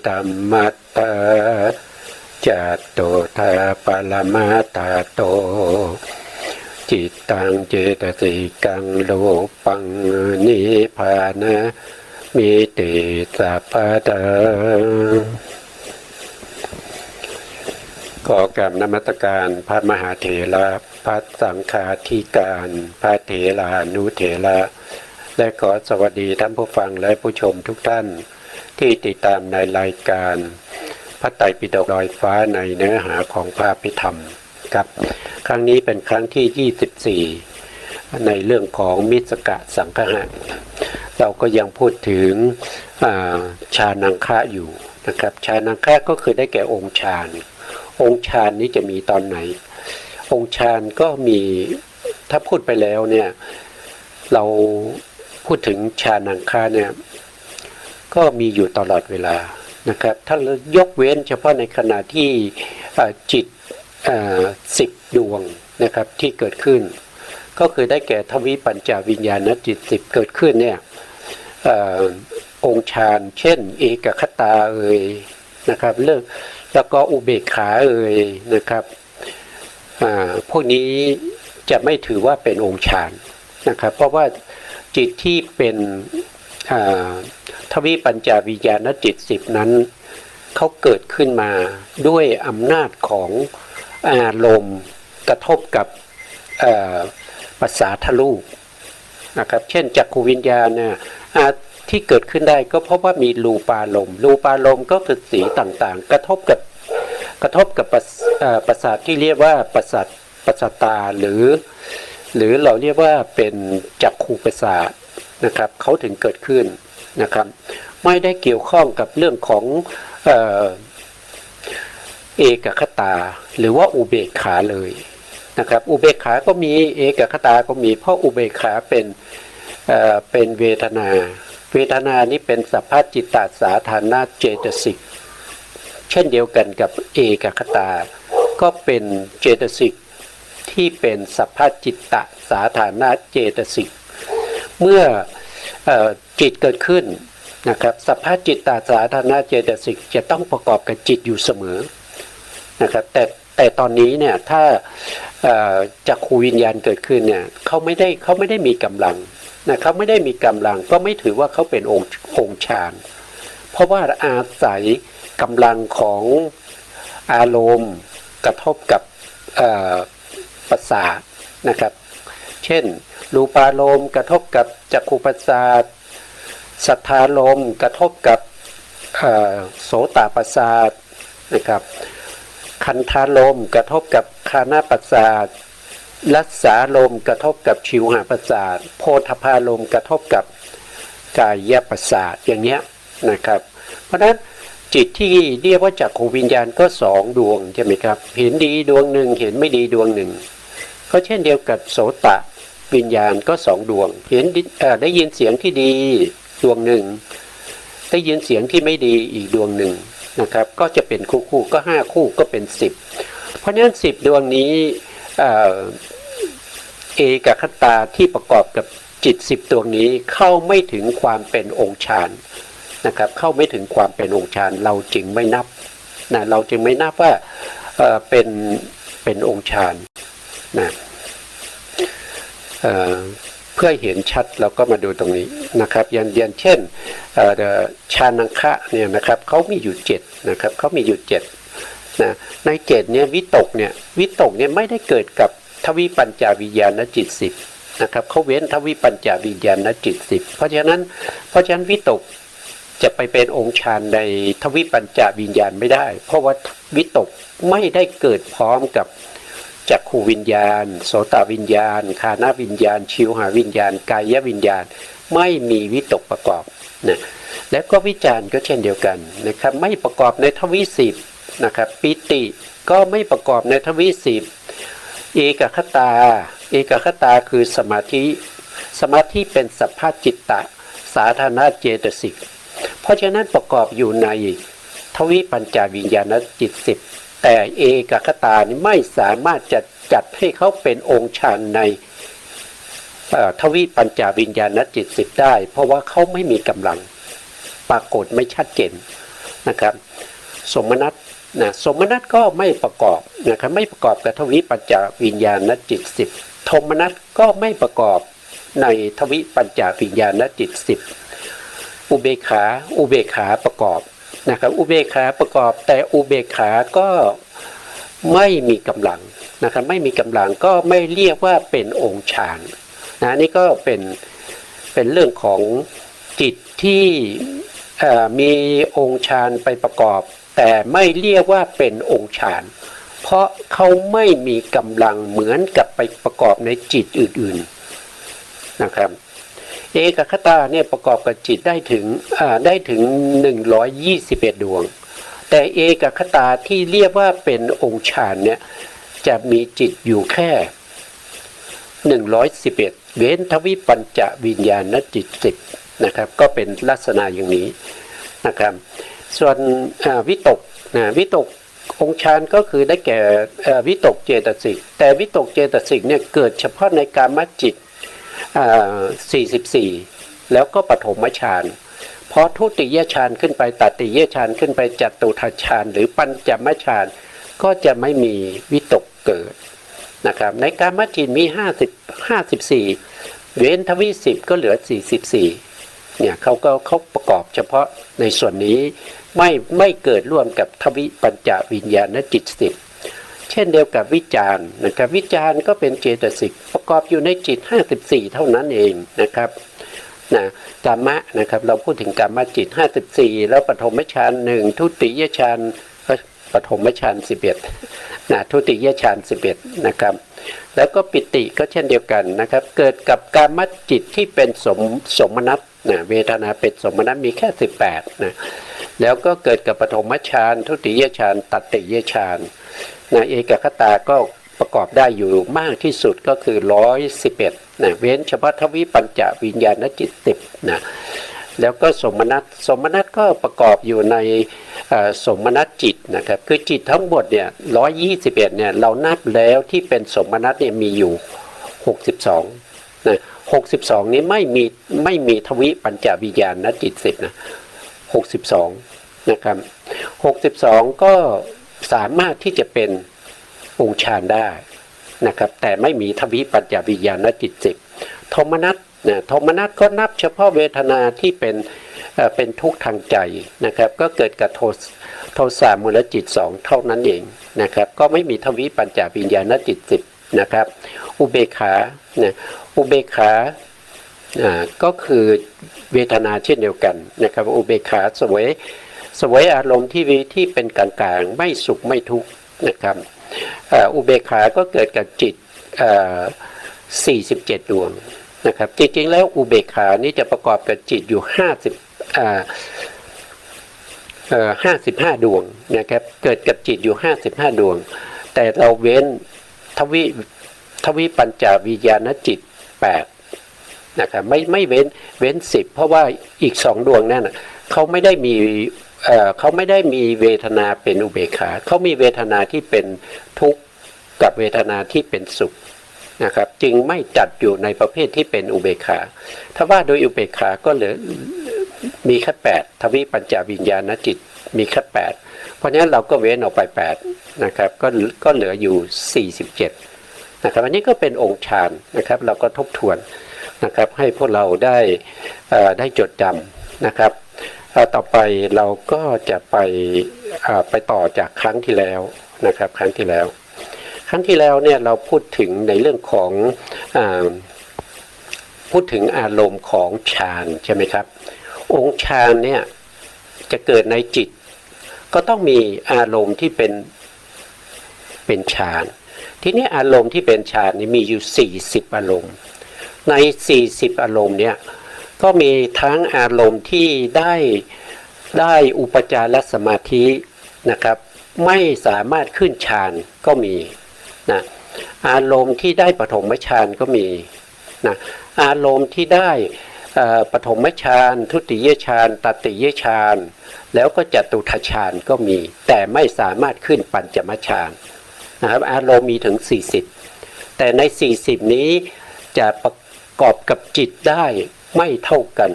ธรรมัตตาจัตโตทาปรมาตาโตจิตตังเจตสิกังโลปังนิพพานะมิติสัพพะตาขอกราบนมัสการพระมหาเถระพระสังฆาธิการพระเถรานุเถระและขอสวัสดีท่านผู้ฟังและผู้ชมทุกท่านที่ติดตามในรายการพระไตรปิฎกลอยฟ้าในเนื้อหาของพระอภิธรรมครับครั้งนี้เป็นครั้งที่24ในเรื่องของมิสกะสังฆะเราก็ยังพูดถึงฌานังคะอยู่นะครับฌานังคะก็คือได้แก่องค์ฌานองค์ฌานนี้จะมีตอนไหนองค์ฌานก็มีถ้าพูดไปแล้วเนี่ยเราพูดถึงฌานังคะเนี่ยก็มีอยู่ตลอดเวลานะครับถ้ายกเว้นเฉพาะในขณะที่จิต10 ดวงนะครับที่เกิดขึ้นก็คือได้แก่ทวิปัญจวิญญาณจิต10เกิดขึ้นเนี่ยองค์ฌานเช่นเอกคตานะครับแล้วก็อุเบกขานะครับพวกนี้จะไม่ถือว่าเป็นองค์ฌานนะครับเพราะว่าจิตที่เป็นทวิปัญจวิญญาณจิต10นั้นเขาเกิดขึ้นมาด้วยอำนาจของอารมณ์กระทบกับภาษาทะลุนะครับเช่นจักขุวิญญาณเนี่ยที่เกิดขึ้นได้ก็เพราะว่ามีรูปารมณ์ก็คือสีต่างๆกระทบกับประสาทที่เรียกว่าประสาทตาหรือเราเรียกว่าเป็นจักขุประสาทนะครับเขาถึงเกิดขึ้นนะครับไม่ได้เกี่ยวข้องกับเรื่องของเอกคตาหรือว่าอุเบกขาเลยนะครับอุเบกขาก็มีเอกคตาก็มีเพราะอุเบกขาเป็นเวทนานี้เป็นสัพพจิตตสาธารณเจตสิกเช่นเดียวกันกับเอกคตาก็เป็นเจตสิกที่เป็นสัพพจิตตสาธารณเจตสิกเมื่อจิตเกิดขึ้นนะครับสัพพจิตตสาธารณเจตสิกจะต้องประกอบกับจิตอยู่เสมอนะครับแต่ตอนนี้เนี่ยถ้าจักขุวิญญาณเกิดขึ้นเนี่ยเขาไม่ได้มีกำลังนะเขาไม่ได้มีกำลังก็ไม่ถือว่าเขาเป็นองค์ฌานเพราะว่าอาศัยกำลังของอารมณ์กระทบกับประสาทนะครับเช่นรูปารมณ์กระทบกับจักขุประสาทสัทธารมณ์กระทบกับโสตประสาทนะครับคันธารมณ์กระทบกับคานาประสาทรัสสารมณ์กระทบกับชิวหประสาทโพธพารมณ์กระทบกับกายประสาทอย่างเงี้ยนะครับเพราะฉะนั้นจิตที่เรียกว่าจักขุวิญญาณก็2 ดวงใช่ไหมครับเห็นดีดวงหนึ่งเห็นไม่ดีดวงหนึ่งก็เช่นเดียวกับโสตวิญญาณก็2 ดวงเห็นได้ยินเสียงที่ดีดวงหนึ่งได้ยินเสียงที่ไม่ดีอีกดวงหนึ่งนะครับก็จะเป็นคู่ก็5 คู่ก็เป็น10เพราะฉะนั้น10 ดวงนี้เอกคตาที่ประกอบกับจิต10 ดวงนี้เข้าไม่ถึงความเป็นองค์ฌานนะครับเข้าไม่ถึงความเป็นองค์ฌานเราจึงไม่นับนะเราจึงไม่นับว่าเป็นองค์ฌานนะเพื่อเห็นชัดเราก็มาดูตรงนี้นะครับอย่างเช่นฌานังคะเนี่ยนะครับเขามีอยู่7นะครับเขามีอยู่7นะใน7เนี่ยวิตกเนี่ยไม่ได้เกิดกับทวิปัญจวิญญาณจิต10นะครับเขาเว้นทวิปัญจวิญญาณจิต10เพราะฉะนั้นวิตกจะไปเป็นองค์ฌานในทวิปัญจวิญญาณไม่ได้เพราะว่าวิตกไม่ได้เกิดพร้อมกับจักขุวิญญาณโสตวิญญาณคานาวิญญาณชิวหวิญญาณกายวิญญาณไม่มีวิตกประกอบนะและก็วิจารณ์ก็เช่นเดียวกันนะครับไม่ประกอบในทวิ10นะครับปิติก็ไม่ประกอบในทวิ10เอกคตาคือสมาธิเป็นสัพพจิตตสาธารณเจตสิกเพราะฉะนั้นประกอบอยู่ในทวิปัญจวิญญาณจิต10แต่เอกคตานี่ไม่สามารถจะจัดให้เขาเป็นองค์ฌานในทวิปัญจวิญญาณจิต10ได้เพราะว่าเขาไม่มีกำลังปรากฏไม่ชัดเจน นะครับสมนัตนะสมนัตก็ไม่ประกอบนะครับไม่ประกอบกับทวิปัญจวิญญาณจิต10โทมนัสก็ไม่ประกอบในทวิปัญจวิญญาณจิต10อุเบกขาประกอบนะครับอุเบกขาประกอบแต่อุเบกขาก็ไม่มีกำลังนะครับไม่มีกำลังก็ไม่เรียกว่าเป็นองค์ฌานนะนี่ก็เป็นเรื่องของจิตที่มีองค์ฌานไปประกอบแต่ไม่เรียกว่าเป็นองค์ฌานเพราะเขาไม่มีกำลังเหมือนกับไปประกอบในจิตอื่นๆนะครับเอกคตาเนี่ยประกอบกับจิตได้ถึง121ดวงแต่เอกคตาที่เรียกว่าเป็นองค์ฌานเนี่ยจะมีจิตอยู่แค่111เว้นทวิปัญจวิญญาณจิต10นะครับก็เป็นลักษณะอย่างนี้นะครับส่วนวิตกองค์ฌานก็คือได้แก่วิตกเจตสิกแต่วิตกเจตสิกเนี่ยเกิดเฉพาะในกามจิต44แล้วก็ปฐมฌานพอทุติยฌานขึ้นไปตติยฌานขึ้นไปจตุทัชฌานหรือปัญจมฌานก็จะไม่มีวิตกเกิดนะครับในกามจิตมี54เว้นทวิ10ก็เหลือ44เนี่ยเขาประกอบเฉพาะในส่วนนี้ไม่เกิดร่วมกับทวิปัญจวิญญาณจิต10เช่นเดียวกับวิจารณ์นะครับวิจารณ์ก็เป็นเจตสิกประกอบอยู่ในจิต54เท่านั้นเองนะครับนะกามะนะครับเราพูดถึงกามจิต54แล้วปฐมฌาน1ทุติยฌานปฐมฌาน11นะทุติยฌาน11นะครับแล้วก็ปิติก็เช่นเดียวกันนะครับเกิดกับกามจิตที่เป็นสมนัตนะเวทนาเป็นสมนัตมีแค่18นะแล้วก็เกิดกับปฐมฌานทุติยฌานตติยฌานนะเอกคตาก็ประกอบได้อยู่มากที่สุดก็คือ111นะเว้นเฉพาะทวิปัญจวิญญาณจิต10นะแล้วก็สมนัตก็ประกอบอยู่ในสมนัตจิตนะครับคือจิตทั้งหมดเนี่ย121เนี่ยเรานับแล้วที่เป็นสมนัตเนี่ยมีอยู่62นะ62นี้ไม่มีทวิปัญจวิญญาณจิต10นะ62นะครับ62ก็สามารถที่จะเป็นองค์ฌานได้นะครับแต่ไม่มีทวิปัญจวิญญาณจิต10โทมนัสก็นับเฉพาะเวทนาที่เป็นทุกข์ทางใจนะครับก็เกิดกับโทสะมูลจิต2เท่านั้นเองนะครับก็ไม่มีทวิปัญจวิญญาณจิต10นะครับอุเบกขาก็คือเวทนาเช่นเดียวกันนะครับอุเบกขาสวยอารมณ์ที่เป็นกลางๆไม่สุขไม่ทุกข์นะครับอุเบกขาก็เกิดกับจิต47ดวงนะครับจริงๆแล้วอุเบกขานี้จะประกอบกับจิตอยู่55ดวงนะครับเกิดกับจิตอยู่55ดวงแต่เราเว้นทวิปัญจวิญญาณจิต8นะครับไม่เว้น10เพราะว่าอีก2ดวงนั่นเขาไม่ได้มีเวทนาเป็นอุเบกขาเขามีเวทนาที่เป็นทุกข์กับเวทนาที่เป็นสุขนะครับจึงไม่จัดอยู่ในประเภทที่เป็นอุเบกขาถ้าว่าโดยอุเบกขาก็เหลือมีแค่8ทวิปัญจวิญญาณจิตมีแค่8เพราะฉะนั้นเราก็เว้นออกไป8นะครับก็เหลืออยู่47นะครับอันนี้ก็เป็นองค์ฌานนะครับเราก็ทบทวนนะครับให้พวกเราได้จดจำนะครับต่อไปเราก็จะไปต่อจากครั้งที่แล้วนะครับครั้งที่แล้วเนี่ยเราพูดถึงในเรื่องของพูดถึงอารมณ์ของฌานใช่ไหมครับองค์ฌานเนี่ยจะเกิดในจิตก็ต้องมีอารมณ์ที่เป็นฌานทีนี้อารมณ์ที่เป็นฌานนี่มีอยู่40อารมณ์ใน40อารมณ์เนี่ยก็มีทั้งอารมณ์ที่ได้อุปจารสมาธินะครับไม่สามารถขึ้นฌานก็มีนะอารมณ์ที่ได้ปฐมฌานก็มีนะอารมณ์ที่ได้ปฐมฌานทุติยฌานตติยฌานแล้วก็จตุทัชฌานก็มีแต่ไม่สามารถขึ้นปัญจมฌานนะครับอารมณ์มีถึง40แต่ใน40นี้จะประกอบกับจิตได้ไม่เท่ากัน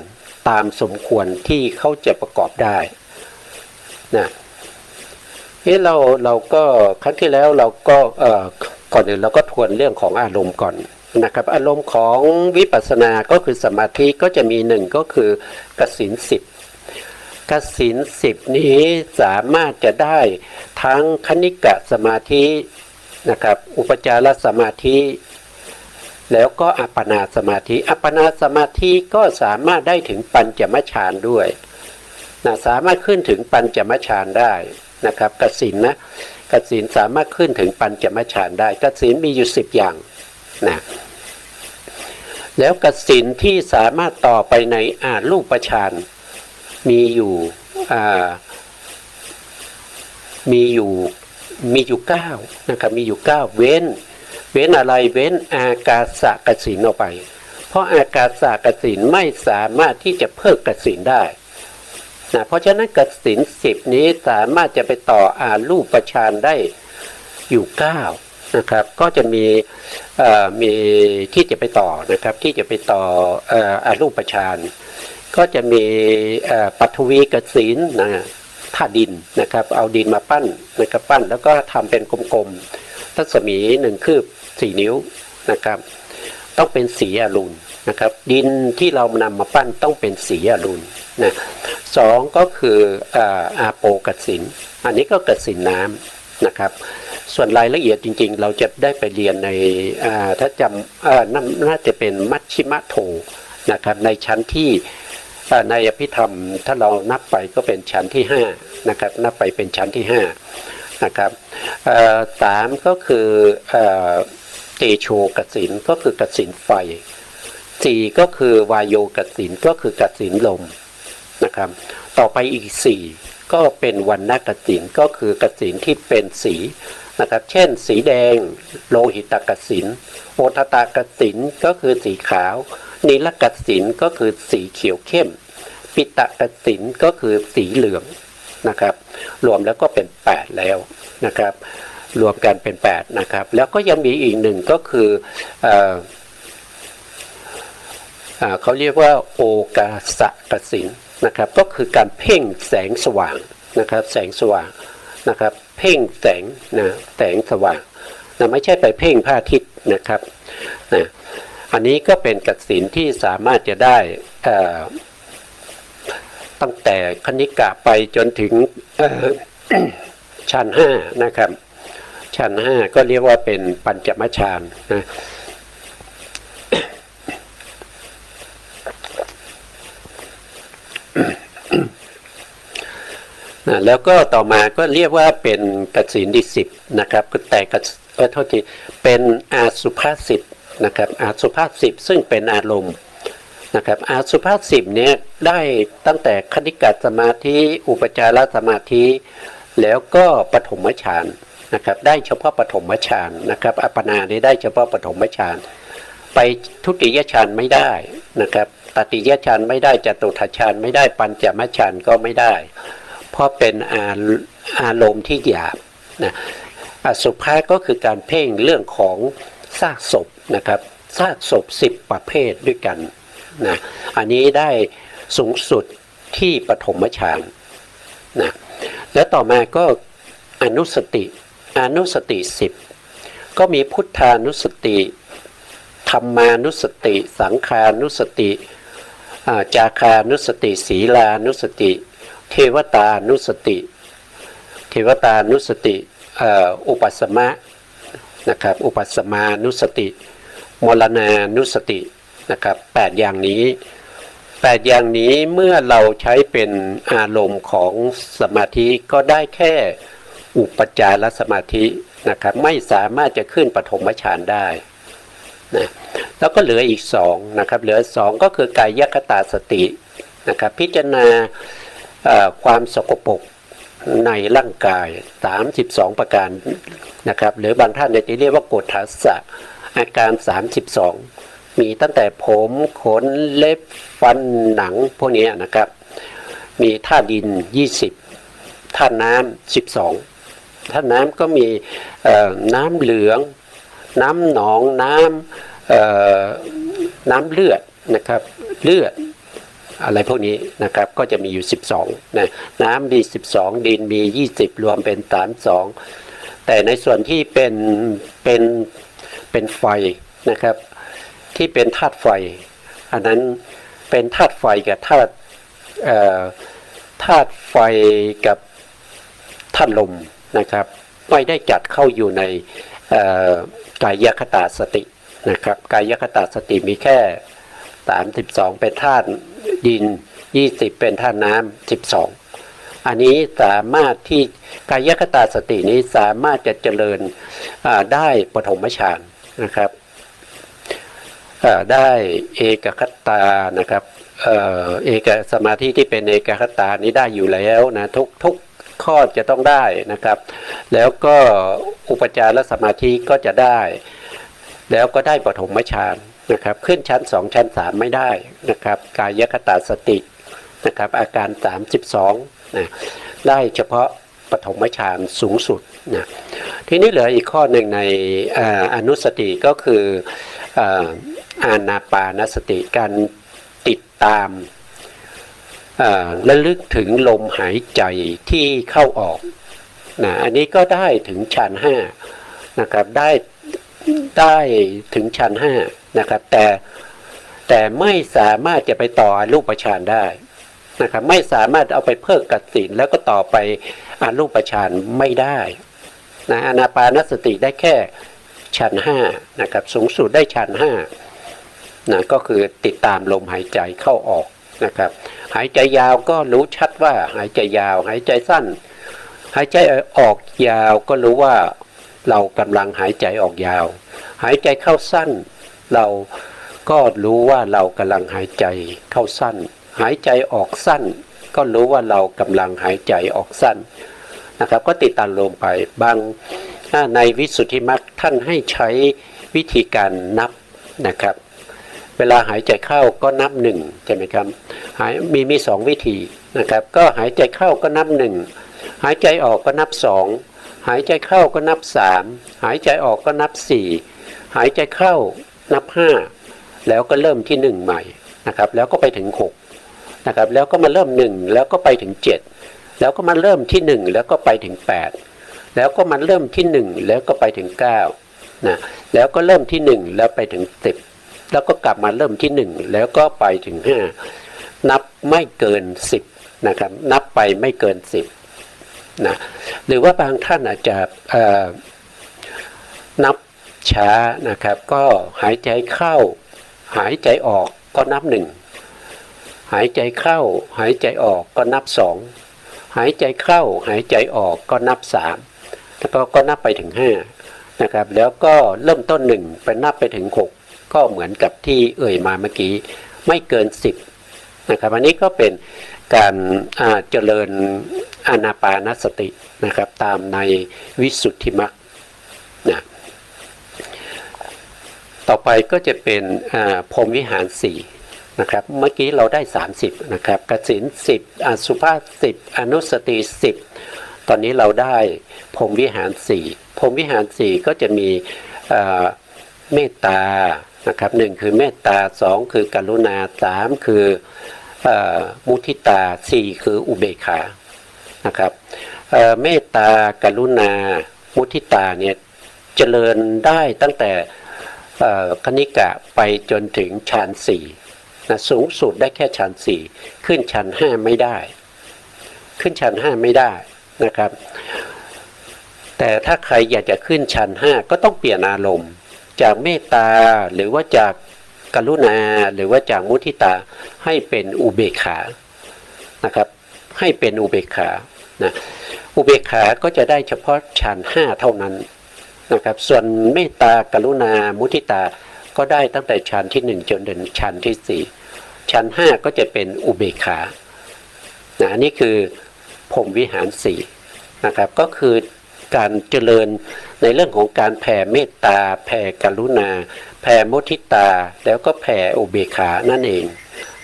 ตามสมควรที่เขาจะประกอบได้ นะเราก็ครั้งที่แล้วเราก็ก่อนอื่นเราก็ทวนเรื่องของอารมณ์ก่อนนะครับอารมณ์ของวิปัสสนาก็คือสมาธิก็จะมีหนึ่งก็คือกสิณ10กสิณ10นี้สามารถจะได้ทั้งคณิกะสมาธินะครับอุปจารสมาธิแล้วก็อัปปนาสมาธิอัปปนาสมาธิก็สามารถได้ถึงปัญจมฌานด้วยนะสามารถขึ้นถึงปัญจมฌานได้นะครับกสิณนะกสิณสามารถขึ้นถึงปัญจมฌานได้กสิณมีอยู่10อย่างนะแล้วกสิณที่สามารถต่อไปในรูปฌานมีอยู่9นะครับมีอยู่9เว้นอะไรเว้นอากาสกสิณออกไปเพราะอากาสกสิณไม่สามารถที่จะเพิกกสิณได้นะเพราะฉะนั้นกสิณ10นี้สามารถจะไปต่อรูปฌานได้อยู่9นะครับก็จะมีที่จะไปต่อนะครับที่จะไปต่อรูปฌานก็จะมีปฐวีกสิณนะธาตุดินนะครับเอาดินมาปั้นนะครับปั้นแล้วก็ทำเป็นกลมๆรัศมี1 คืบ 4 นิ้วนะครับต้องเป็นสีอรุณนะครับดินที่เรานำมาปั้นต้องเป็นสีอรุณนะ2ก็คืออาโปกสิณอันนี้ก็กสิณน้ำนะครับส่วนรายละเอียดจริงๆเราจะได้ไปเรียนในถ้าจำน่าจะเป็นมัชชิมะโทนะครับในชั้นที่ในอภิธรรมถ้าเรานับไปก็เป็นชั้นที่5นะครับนับไปเป็นชั้นที่5นะครับ3ก็คือเตโชกสิณก็คือกสิณไฟ4ก็คือวายโยกสิณก็คือกสิณลมนะครับต่อไปอีก4ก็เป็นวรรณกสิณก็คือกสิณที่เป็นสีนะครับเช่นสีแดงโลหิตกสิณโอทตกสิณก็คือสีขาวนีลกสิณก็คือสีเขียวเข้มปิตกสิณก็คือสีเหลืองนะครับรวมแล้วก็เป็น8แล้วนะครับรวมกันเป็น8นะครับแล้วก็ยังมีอีกหนึ่งก็คือเขาเรียกว่าโอกาสกสิณนะครับก็คือการเพ่งแสงสว่างนะครับแสงสว่างนะครับเพ่งแสงนะแสงสว่างนะไม่ใช่ไปเพ่งพระอาทิตย์นะครับนะอันนี้ก็เป็นกสิณที่สามารถจะได้ตั้งแต่คณิกะไปจนถึงชั้น5นะครับชั้น5ก็เรียกว่าเป็นปัญจมฌานนะแล้วก็ต่อมาก็เรียกว่าเป็นกสิณที่10นะครับก็แต่โทษทีเป็นอาสุภาสิทธิ์นะครับอาสุภาสิทธิ์ซึ่งเป็นอารมณ์นะครับอาสุภาสิทธิ์เนี้ยได้ตั้งแต่คณิกะสมาธิอุปจารสมาธิแล้วก็ปฐมฌานนะครับได้เฉพาะปฐมฌานนะครับอัปปนาได้เฉพาะปฐมฌานไปทุติยฌานไม่ได้นะครับตติยฌานไม่ได้จตุตถฌานไม่ได้ปัญจมฌานก็ไม่ได้เพราะเป็นอารมณ์ที่หยาบนะอสุภะก็คือการเพ่งเรื่องของซากศพนะครับซากศพ10ประเภทด้วยกันนะอันนี้ได้สูงสุดที่ปฐมฌานนะแล้วต่อมาก็อนุสติ10ก็มีพุทธานุสติธรรมานุสติสังฆานุสติจาคานุสติศีลานุสติเทวตานุสติอุปัสสมะนะครับอุปัสสมานุสติมรณานุสตินะครับ8อย่างนี้เมื่อเราใช้เป็นอารมณ์ของสมาธิก็ได้แค่อุปจารสมาธินะครับไม่สามารถจะขึ้นปฐมฌานได้นะแล้วก็เหลืออีก2นะครับเหลือ2ก็คือกายคตาสตินะครับพิจารณาความสกปรกในร่างกาย32ประการนะครับหรือบางท่านจะเรียกว่าโกฏฐัสสะอาการ32มีตั้งแต่ผมขนเล็บฟันหนังพวกนี้นะครับมีธาตุดิน20ธาตุน้ำ12ธาตุน้ำก็มีน้ำเหลืองน้ำหนองน้ำเลือดนะครับเลือด อะไรพวกนี้นะครับก็จะมีอยู่12นะน้ำมี12ดินมี20รวมเป็น32แต่ในส่วนที่เป็นไฟนะครับที่เป็นธาตุไฟอันนั้นเป็นธาตุไฟกับธาตุไฟกับธาตุลมนะครับไม่ได้จัดเข้าอยู่ในกายคตาสตินะครับกายคตาสติมีแค่32เป็นธาตุดิน20เป็นธาตุน้ำ12อันนี้สามารถที่กายคตาสตินี้สามารถจะเจริญได้ปฐมฌานนะครับได้เอกคตานะครับเอกสมาธิที่เป็นเอกคตานี้ได้อยู่แล้วนะทุกข้อจะต้องได้นะครับแล้วก็อุปจารสมาธิก็จะได้แล้วก็ได้ปฐมฌานนะครับขึ้นชั้น2ชั้น3ไม่ได้นะครับกายคตาสตินะครับอาการ32นะได้เฉพาะปฐมฌานสูงสุดนะทีนี้เหลืออีกข้อหนึ่งในอนุสติก็คืออานาปานสติการติดตามระลึกถึงลมหายใจที่เข้าออกนะอันนี้ก็ได้ถึงฌาน5นะครับได้ถึงฌาน5นะครับแต่ไม่สามารถจะไปต่ออรูปฌานได้นะครับไม่สามารถเอาไปเพิกกัดสินแล้วก็ต่อไปอรูปฌานไม่ได้นะอานาปานสติได้แค่ฌาน5นะครับสูงสุดได้ฌาน5นะก็คือติดตามลมหายใจเข้าออกนะครับหายใจยาวก็รู้ชัดว่าหายใจยาวหายใจสั้นหายใจออกยาวก็รู้ว่าเรากำลังหายใจออกยาวหายใจเข้าสั้นเราก็รู้ว่าเรากำลังหายใจเข้าสั้นหายใจออกสั้นก็รู้ว่าเรากำลังหายใจออกสั้นนะครับก็ติดตามลมไปบางในวิสุทธิมรรคท่านให้ใช้วิธีการนับนะครับเวลาหายใจเข้าก็นับ1ใช่ไหมครับมี2วิธีนะครับก็หายใจเข้าก็นับ1หายใจออกก็นับ2หายใจเข้าก็นับ3หายใจออกก็นับ4หายใจเข้านับ5แล้วก็เริ่มที่1ใหม่นะครับแล้วก็ไปถึง6นะครับแล้วก็มาเริ่ม1แล้วก็ไปถึง7แล้วก็มาเริ่มที่1แล้วก็ไปถึง8แล้วก็มาเริ่มที่1แล้วก็ไปถึง9นะแล้วก็เริ่มที่1แล้วไปถึง10แล้วก็กลับมาเริ่มที่1แล้วก็ไปถึง5นับไม่เกิน10นะครับนับไปไม่เกิน10นะหรือว่าบางท่านอาจจะนับช้านะครับก็หายใจเข้าหายใจออกก็นับ1หายใจเข้าหายใจออกก็นับ2หายใจเข้าหายใจออกก็นับ3แล้วก็นับไปถึง5นะครับแล้วก็เริ่มต้น1ไปนับไปถึง6ก็เหมือนกับที่เอ่ยมาเมื่อกี้ไม่เกิน10นะครับอันนี้ก็เป็นการเจริญอานาปานสตินะครับตามในวิสุทธิมรรคนะต่อไปก็จะเป็นพรหมวิหาร4นะครับเมื่อกี้เราได้30นะครับกสิณ10อสุภาษ10อนุสติ10ตอนนี้เราได้พรหมวิหาร4พรหมวิหาร4ก็จะมีเมตตานะครับ1คือเมตตา2คือกรุณา3คือมุทิตา4คืออุเบกขานะครับเมตตากรุณามุทิตาเนี่ยเจริญได้ตั้งแต่คณิกะไปจนถึงฌาน4นะสูงสุดได้แค่ฌาน4ขึ้นฌาน5ไม่ได้ขึ้นฌาน5ไม่ได้นะครับแต่ถ้าใครอยากจะขึ้นฌาน5ก็ต้องเปลี่ยนอารมณ์จากเมตตาหรือว่าจากกรุณาหรือว่าจากมุทิตาให้เป็นอุเบกขานะครับให้เป็นอุเบกขานะอุเบกขาก็จะได้เฉพาะฌาน5เท่านั้นนะครับส่วนเมตตากรุณามุทิตาก็ได้ตั้งแต่ฌานที่1จนถึงฌานที่4ฌาน5ก็จะเป็นอุเบกขานะอันนี้คือพรหมวิหาร4นะครับก็คือการเจริญในเรื่องของการแผ่เมตตาแผ่กรุณาแผ่มุทิตาแล้วก็แผ่อุเบกขานั่นเอง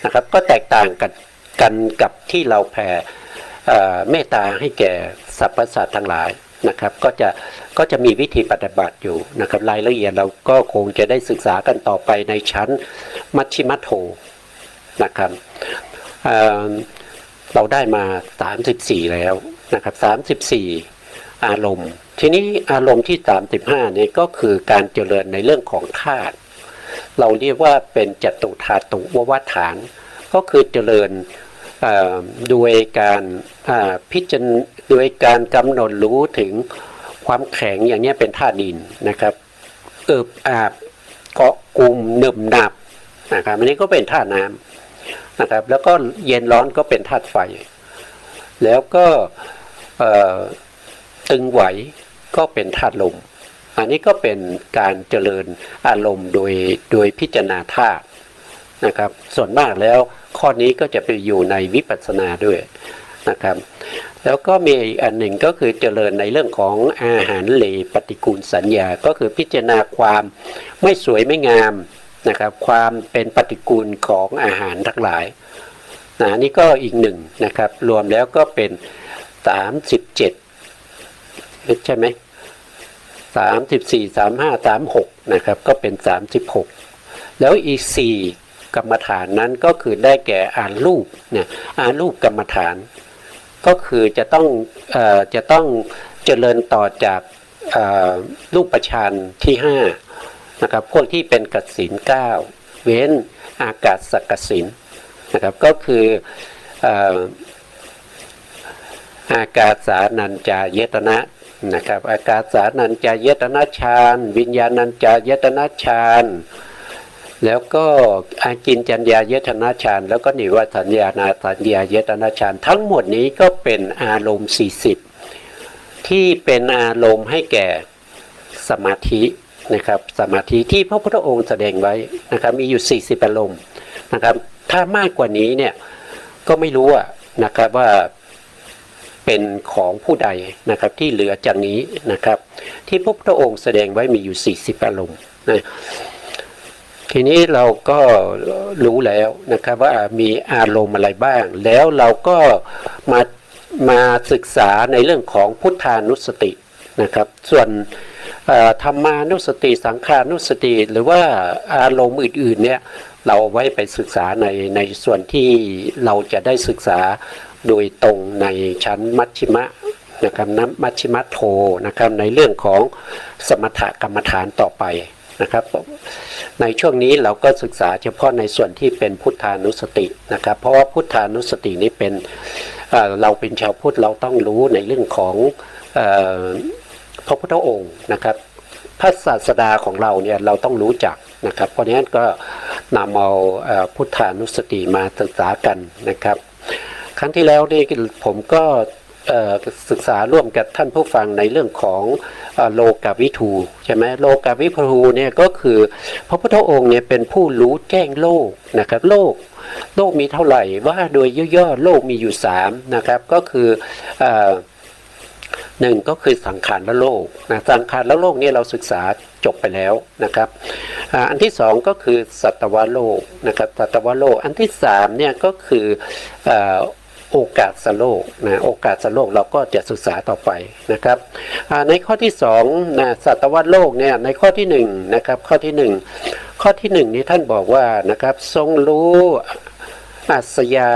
นะครับก็แตกต่างกันกับที่เราแผ่เมตตาให้แก่สรรพสัตว์ทั้งหลายนะครับก็จะมีวิธีปฏิบัติอยู่นะครับรายละเอียดเราก็คงจะได้ศึกษากันต่อไปในชั้นมัชฌิมโทนะครับ เอ่อเราได้มา34แล้วนะครับ34อารมณ์ทีนี้อารมณ์ที่35เนี่ยก็คือการเจริญในเรื่องของธาตุเราเรียกว่าเป็นจตุธาตุววัฏฐานก็คือเจริญโดยการพิจารณาโดยการกำหนดรู้ถึงความแข็งอย่างนี้เป็นธาตุดินนะครับอาบเกาะกลุ่มหนึบหนับนะครับอันนี้ก็เป็นธาตุน้ำนะครับแล้วก็เย็นร้อนก็เป็นธาตุไฟแล้วก็ตึงไหวก็เป็นธาตุลมอันนี้ก็เป็นการเจริญอารมณ์โดยพิจารณาธาตุนะครับส่วนมากแล้วข้อนี้ก็จะไปอยู่ในวิปัสสนาด้วยนะครับแล้วก็มีอีกอันหนึ่งก็คือเจริญในเรื่องของอาหารเหลวปฏิกูลสัญญาก็คือพิจารณาความไม่สวยไม่งามนะครับความเป็นปฏิกูลของอาหารทั้งหลายนี่ก็อีกหนึ่งนะครับรวมแล้วก็เป็น37ใช่ไหม34 35 36นะครับก็เป็น36แล้วอีก4กรรมฐานนั้นก็คือได้แก่อารูปเนี่ยอารูปกรรมฐานก็คือจะต้องเจริญต่อจากรูปฌานที่5นะครับพวกที่เป็นกสิณ9เว้นอากาศสักกสิณนะครับก็คืออากาศสานัญจายตนะนะครับอากาศสานัญจายตนะฌานวิญญาณัญจายตนะฌานแล้วก็อากินจัญญายตนะฌานแล้วก็นิวสัญญานาสัญญายตนะฌานทั้งหมดนี้ก็เป็นอารมณ์40ที่เป็นอารมณ์ให้แก่สมาธินะครับสมาธิที่พระพุทธองค์แสดงไว้นะครับมีอยู่40อารมณ์นะครับถ้ามากกว่านี้เนี่ยก็ไม่รู้นะครับว่าเป็นของผู้ใดนะครับที่เหลือจากนี้นะครับที่พระพุทธองค์แสดงไว้มีอยู่40อารมณ์นะทีนี้เราก็รู้แล้วนะครับว่ามีอารมณ์อะไรบ้างแล้วเราก็มาศึกษาในเรื่องของพุทธานุสตินะครับส่วนธรรมานุสติสังขานุสติหรือว่าอารมณ์อื่นๆเนี่ยเราไว้ไปศึกษาในส่วนที่เราจะได้ศึกษาโดยตรงในชั้นมัชฌิมะนะครับมัชฌิมะโทนะครับในเรื่องของสมถกรรมฐานต่อไปนะครับในช่วงนี้เราก็ศึกษาเฉพาะในส่วนที่เป็นพุทธานุสตินะครับเพราะว่าพุทธานุสตินี้เป็นเราเป็นชาวพุทธเราต้องรู้ในเรื่องของพระพุทธองค์นะครับพระศาสดาของเราเนี่ยเราต้องรู้จักนะครับเพราะฉะนั้นก็นำเอาพุทธานุสติมาศึกษากันนะครับครั้งที่แล้วนี่ผมก็ศึกษาร่วมกับท่านผู้ฟังในเรื่องของโลกวิทูใช่ไหมโลกวิทูเนี่ยก็คือพระพุทธองค์เนี่ยเป็นผู้รู้แจ้งโลกนะครับโลกมีเท่าไหร่ว่าโดยย่อๆโลกมีอยู่3นะครับก็คือหนึ่งก็คือสังขารและโลกนะสังขารและโลกนี่เราศึกษาจบไปแล้วนะครับอันที่2ก็คือสัตวโลกนะครับสัตวโลกอันที่3เนี่ยก็คือโอกาสโลกนะโอกาสโลกเราก็จะศึกษาต่อไปนะครับในข้อที่2นะสัตวโลกเนี่ยในข้อที่1นะครับข้อที่1นี้ท่านบอกว่านะครับทรงรู้อัสยา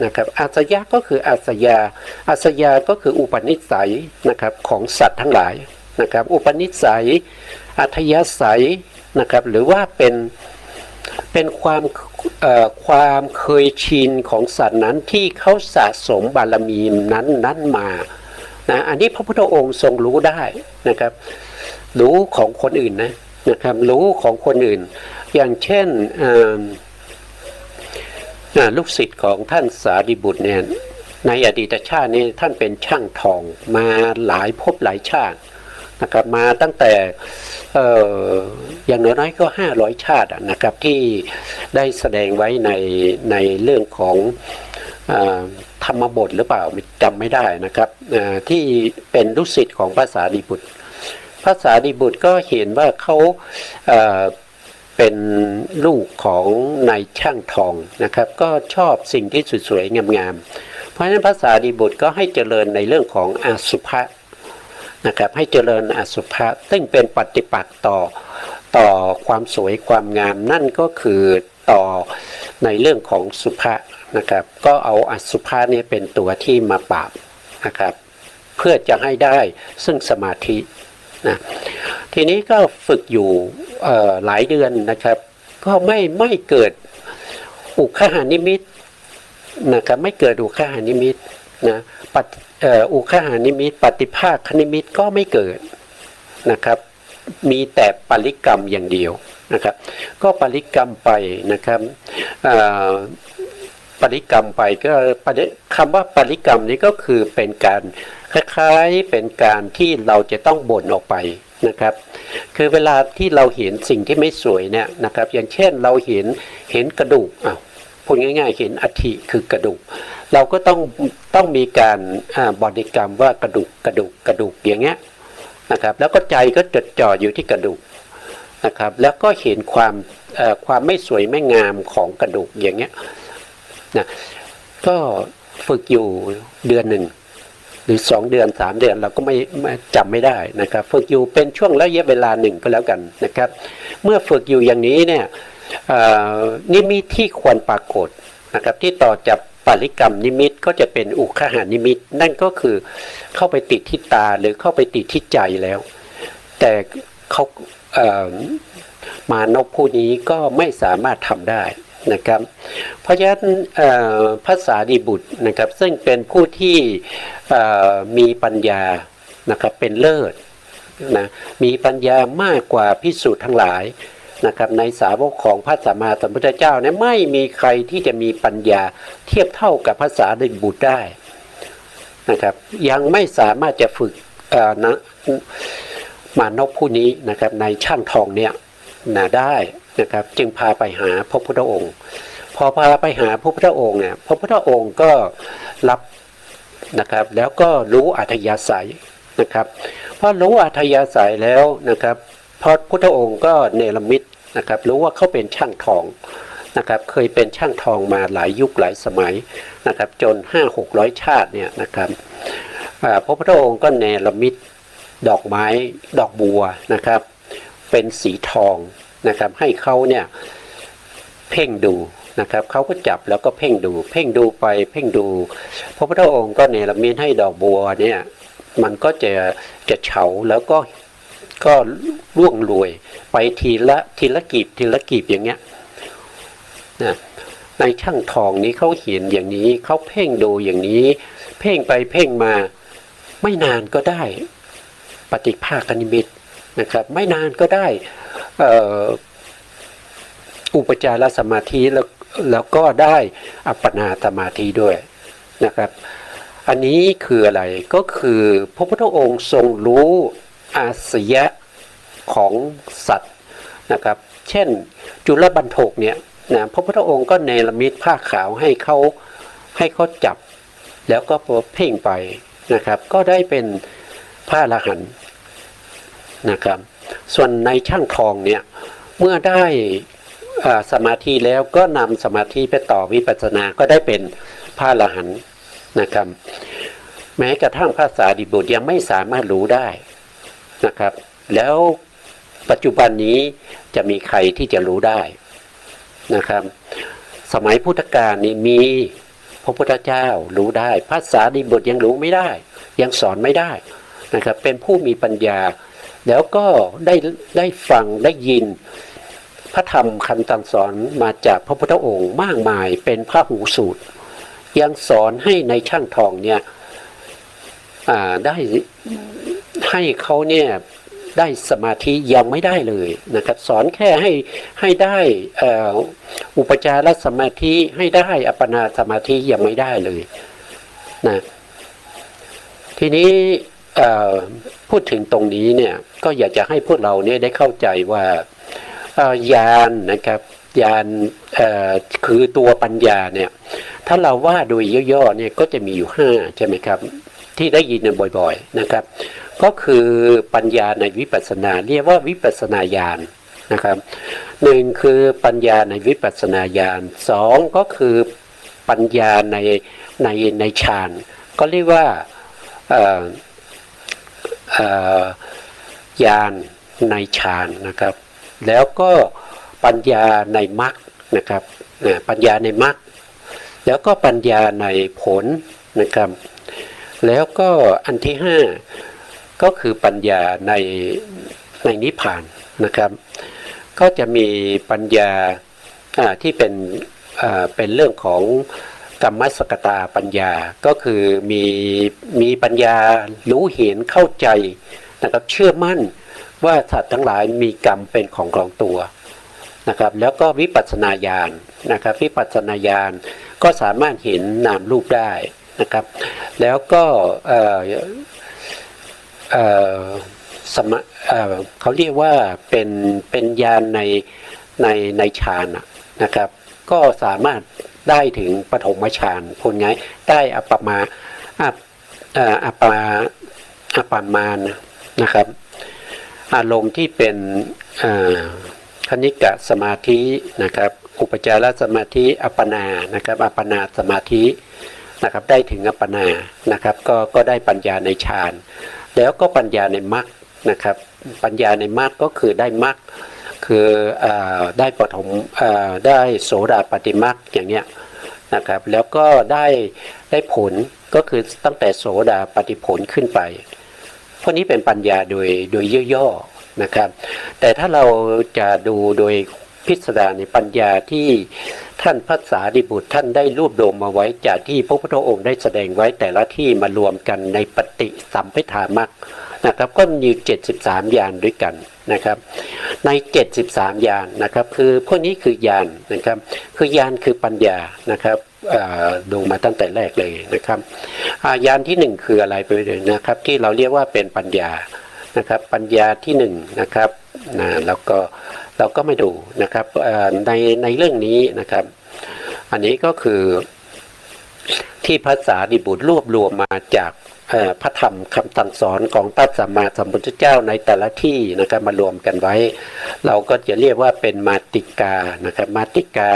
นะครับอัสยะก็คืออัสยาก็คืออุปนิสัยนะครับของสัตว์ทั้งหลายนะครับอุปนิสัยอัธยาศัยนะครับหรือว่าเป็นความเคยชินของสัตว์นั้นที่เขาสะสมบารมีนั้นมานะอันนี้พระพุทธองค์ทรงรู้ได้นะครับรู้ของคนอื่นนะครับรู้ของคนอื่นอย่างเช่นลูกศิษย์ของท่านสารีบุตรเนี่ยในอดีตชาตินี้ท่านเป็นช่างทองมาหลายภพหลายชาตินะครับมาตั้งแต่อย่างน้อยก็500ชาตินะครับที่ได้แสดงไว้ในเรื่องของธรรมบทหรือเปล่าจำไม่ได้นะครับที่เป็นลูกศิษย์ของพระสารีบุตรก็เห็นว่าเขาเป็นลูกของนายช่างทองนะครับก็ชอบสิ่งที่สวยๆงามๆเพราะฉะนั้นพระสารีบุตรก็ให้เจริญในเรื่องของอสุภะนะครับให้เจริญอสุภะซึ่งเป็นปฏิปักษ์ต่อความสวยความงามนั่นก็คือต่อ ในเรื่องของสุภะนะครับก็เอาอสุภะเนี่ยเป็นตัวที่มาปราบนะครับเพื่อจะให้ได้ซึ่งสมาธินะทีนี้ก็ฝึกอยู่หลายเดือนนะครับก็ไม่เกิดอุคหานิมิตนะครับไม่เกิดอุคหานิมิตนะอุคหานิมิตปฏิภาคนิมิตก็ไม่เกิดนะครับมีแต่ปริกรรมอย่างเดียวนะครับก็ปริกรรมไปนะครับปริกรรมไปก็คำว่าปริกรรมนี้ก็คือเป็นการคล้ายๆเป็นการที่เราจะต้องบ่นออกไปนะครับคือเวลาที่เราเห็นสิ่งที่ไม่สวยเนี่ยนะครับอย่างเช่นเราเห็นกระดูกพูดง่ายๆเห็นอัฐิคือกระดูกเราก็ต้องมีการบริกรรมว่ากระดูกอย่างเงี้ยนะครับแล้วก็ใจก็จดจ่ออยู่ที่กระดูกนะครับแล้วก็เห็นความไม่สวยไม่งามของกระดูกอย่างเงี้ยนะก็ฝึกอยู่เดือนหนึ่งหรือ2 เดือน3 เดือนเราก็ไม่จำไม่ได้นะครับฝึกอยู่เป็นช่วงระยะเวลาหนึ่งก็แล้วกันนะครับเมื่อฝึกอยู่อย่างนี้เนี่ยนิมิตที่ควรปรากฏนะครับที่ต่อจากปริกรรมนิมิตก็จะเป็นอุคหานิมิตนั่นก็คือเข้าไปติดที่ตาหรือเข้าไปติดที่ใจแล้วแต่เขามานพผู้นี้ก็ไม่สามารถทำได้นะครับเพราะฉะนั้นพระสารีบุตรนะครับซึ่งเป็นผู้ที่มีปัญญานะครับเป็นเลิศนะมีปัญญามากกว่าภิกษุทั้งหลายนะครับในสาวกของพระสัมมาสัมพุทธเจ้าเนี่ยไม่มีใครที่จะมีปัญญาเทียบเท่ากับพระสารีบุตรได้นะครับยังไม่สามารถจะฝึกมานพผู้นี้นะครับในช่างทองเนี่ยได้นะครับจึงพาไปหาพระพุทธองค์พอพาไปหาพระพุทธองค์เนี่ยพระพุทธองค์ก็รับนะครับแล้วก็รู้อัธยาศัยนะครับพอรู้อัธยาศัยแล้วนะครับพระพุทธองค์ก็เนรมิตนะครับรู้ว่าเขาเป็นช่างทองนะครับเคยเป็นช่างทองมาหลายยุคหลายสมัยนะครับจน500-600 ชาติเนี่ยนะครับพระพุทธองค์ก็เนรมิตดอกไม้ดอกบัวนะครับเป็นสีทองนะครับให้เขาเนี่ยเพ่งดูนะครับเขาก็จับแล้วก็เพ่งดูไปเพ่งดูพระพุทธองค์ก็เนรมิตให้ดอกบัวเนี่ยมันก็จะเฉาแล้วก็ร่วงโรยไปทีละกีบอย่างเงี้ยนะในช่างทองนี้เขาเห็นอย่างนี้เขาเพ่งดูอย่างนี้เพ่งไปเพ่งมาไม่นานก็ได้ปฏิภาคนิมิตนะครับไม่นานก็ได้อุปจารสมาธิแล้วก็ได้อัปปนาสมาธิด้วยนะครับอันนี้คืออะไรก็คือพระพุทธองค์ทรงรู้อาสยะของสัตว์นะครับเช่นจุลบรรทกเนี่ยนะพระพุทธองค์ก็เนรมิตผ้าขาวให้เขาจับแล้วก็เพ่งไปนะครับก็ได้เป็นพระอรหันต์นะครับส่วนในช่างทองเนี่ยเมื่อได้สมาธิแล้วก็นำสมาธิไปต่อวิปัสสนาก็ได้เป็นพระอรหันต์นะครับแม้กระทั่งพระสารีบุตรยังไม่สามารถรู้ได้นะครับแล้วปัจจุบันนี้จะมีใครที่จะรู้ได้นะครับสมัยพุทธกาลนี้มีพระพุทธเจ้ารู้ได้พระสารีบุตรยังรู้ไม่ได้ยังสอนไม่ได้นะครับเป็นผู้มีปัญญาแล้วก็ได้ฟังได้ยินพระธรรมคำสั่งสอนมาจากพระพุทธองค์มากมายเป็นพระหูสูตรยังสอนให้ในช่างทองเนี่ยได้ให้เขาเนี่ยได้สมาธิยังไม่ได้เลยนะครับสอนแค่ให้ได้อุปจารสมาธิให้ได้อัปปนาสมาธิยังไม่ได้เลยนะทีนี้พูดถึงตรงนี้เนี่ยก็อยากจะให้พวกเราเนี่ยได้เข้าใจว่าญาณนะครับญาณคือตัวปัญญาเนี่ยถ้าเราว่าโดยย่อๆเนี่ยก็จะมีอยู่5ใช่ไหมครับที่ได้ยินบ่อยๆนะครับก็คือปัญญาในวิปัสสนาเรียกว่าวิปัสสนาญาณนะครับ1คือปัญญาในวิปัสสนาญาณ2ก็คือปัญญาในฌานก็เรียกว่าญาณในฌานนะครับแล้วก็ปัญญาในมรรค นะครับปัญญาในมรรคแล้วก็ปัญญาในผลนะครับแล้วก็อันที่ห้าก็คือปัญญาในนิพพานนะครับก็จะมีปัญญาที่เป็นเรื่องของกรรมสกตาปัญญาก็คือมีปัญญารู้เห็นเข้าใจนะครับเชื่อมั่นว่าสัตว์ทั้งหลายมีกรรมเป็นของตัวนะครับแล้วก็วิปัสสนาญาณนะครับวิปัสสนาญาณก็สามารถเห็นนามรูปได้นะครับแล้วก็เขาเรียกว่าเป็นญาณในฌานนะครับก็สามารถได้ถึงปฐมฌานพูดง่ายได้อัปปมาณนะครับอารมณ์ที่เป็นคณิกะสมาธินะครับอุปจารสมาธิอัปปนานะครับอัปปนาสมาธินะครับได้ถึงอัปปนานะครับก็ได้ปัญญาในฌานแล้วก็ปัญญาในมรรคนะครับปัญญาในมรรคก็คือได้มรรคคือได้ปฐมได้โสดาปัตติมรรคอย่างเนี้ยนะครับแล้วก็ได้ผลก็คือตั้งแต่โสดาปัตติผลขึ้นไปพวกนี้เป็นปัญญาโดยย่อๆนะครับแต่ถ้าเราจะดูโดยพิสดารในปัญญาที่ท่านพระสารีบุตรท่านได้รวบรวมมาไว้จากที่พระพุทธองค์ได้แสดงไว้แต่ละที่มารวมกันในปฏิสัมภิธามรรคนะครับก็มี73ญาณด้วยกันนะครับใน73ญาณนะครับคือพวกนี้คือญาณนะครับคือญาณคือปัญญานะครับดูมาตั้งแต่แรกเลยนะครับญาณที่หนึ่งคืออะไรไปเลยนะครับที่เราเรียกว่าเป็นปัญญานะครับปัญญาที่หนึ่งนะครับแล้วก็เราก็มาดูนะครับในเรื่องนี้นะครับอันนี้ก็คือที่พระสารีบุตรรวบรวมมาจากพระธรรมคำสั่งสอนของพระสัมมาสัมพุทธเจ้าในแต่ละที่นะครับมารวมกันไว้เราก็จะเรียกว่าเป็นมาติกานะครับมาติกา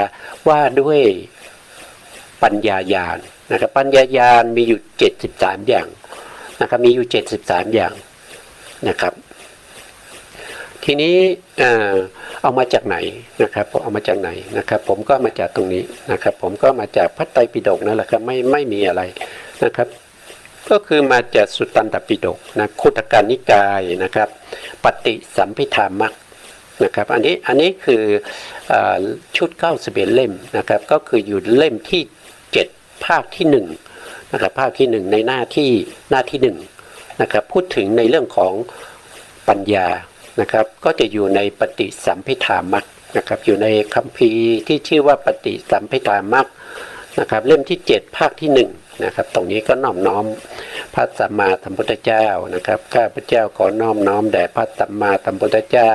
ว่าด้วยปัญญาญาณนะครับปัญญาญาณมีอยู่73อย่างนะครับมีอยู่73อย่างนะครับทีนี้เอามาจากไหนนะครับเอามาจากไหนนะครับผมก็มาจากตรงนี้นะครับผมก็มาจากพระไตรปิฎกนั่นแหละครับไม่มีอะไรนะครับก็คือมาจากสุตตันตปิฎกนะคุตกนิกายนะครับปฏิสัมภิธามรรคนะครับอันนี้คือชุด91เล่มนะครับก็คืออยู่เล่มที่7ภาคที่1นะครับภาคที่1ในหน้าที่1นะครับพูดถึงในเรื่องของปัญญานะครับก็จะอยู่ในปฏิสัมภิธามรรคนะครับอยู่ในคัมภีร์ที่ชื่อว่าปฏิสัมภิธามรรคนะครับเล่มที่7ภาคที่1นะครับตรงนี้ก็น้อมพระสัมมาสัมพุทธเจ้านะครับข้าพเจ้าขอน้อมแด่พระสัมมาสัมพุทธเจ้า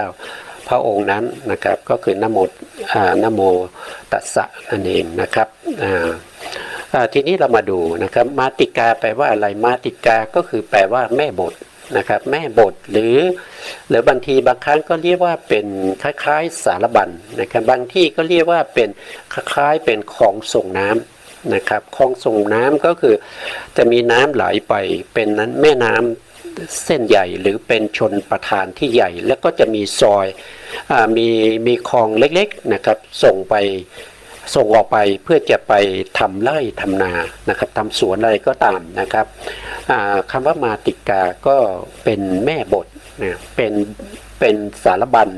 พระองค์นั้นนะครับก็คือนะโมตัสสะนั่นเองนะครับทีนี้เรามาดูนะครับมาติกาแปลว่าอะไรมาติกาก็คือแปลว่าแม่บทนะครับแม่บทหรือบางทีบางครั้งก็เรียกว่าเป็นคล้ายๆสารบัญนะครับบางที่ก็เรียกว่าเป็นคล้ายๆเป็นคลองส่งน้ำนะครับคลองส่งน้ำก็คือจะมีน้ำไหลไปเป็นนั้นแม่น้ำเส้นใหญ่หรือเป็นชนประทานที่ใหญ่แล้วก็จะมีซอยมีคลองเล็กๆนะครับส่งออกไปเพื่อจะไปทำไร่ทำนานะครับทำสวนอะไรก็ตามนะครับคำว่ามาติกาก็เป็นแม่บทนะเป็นสารบัญ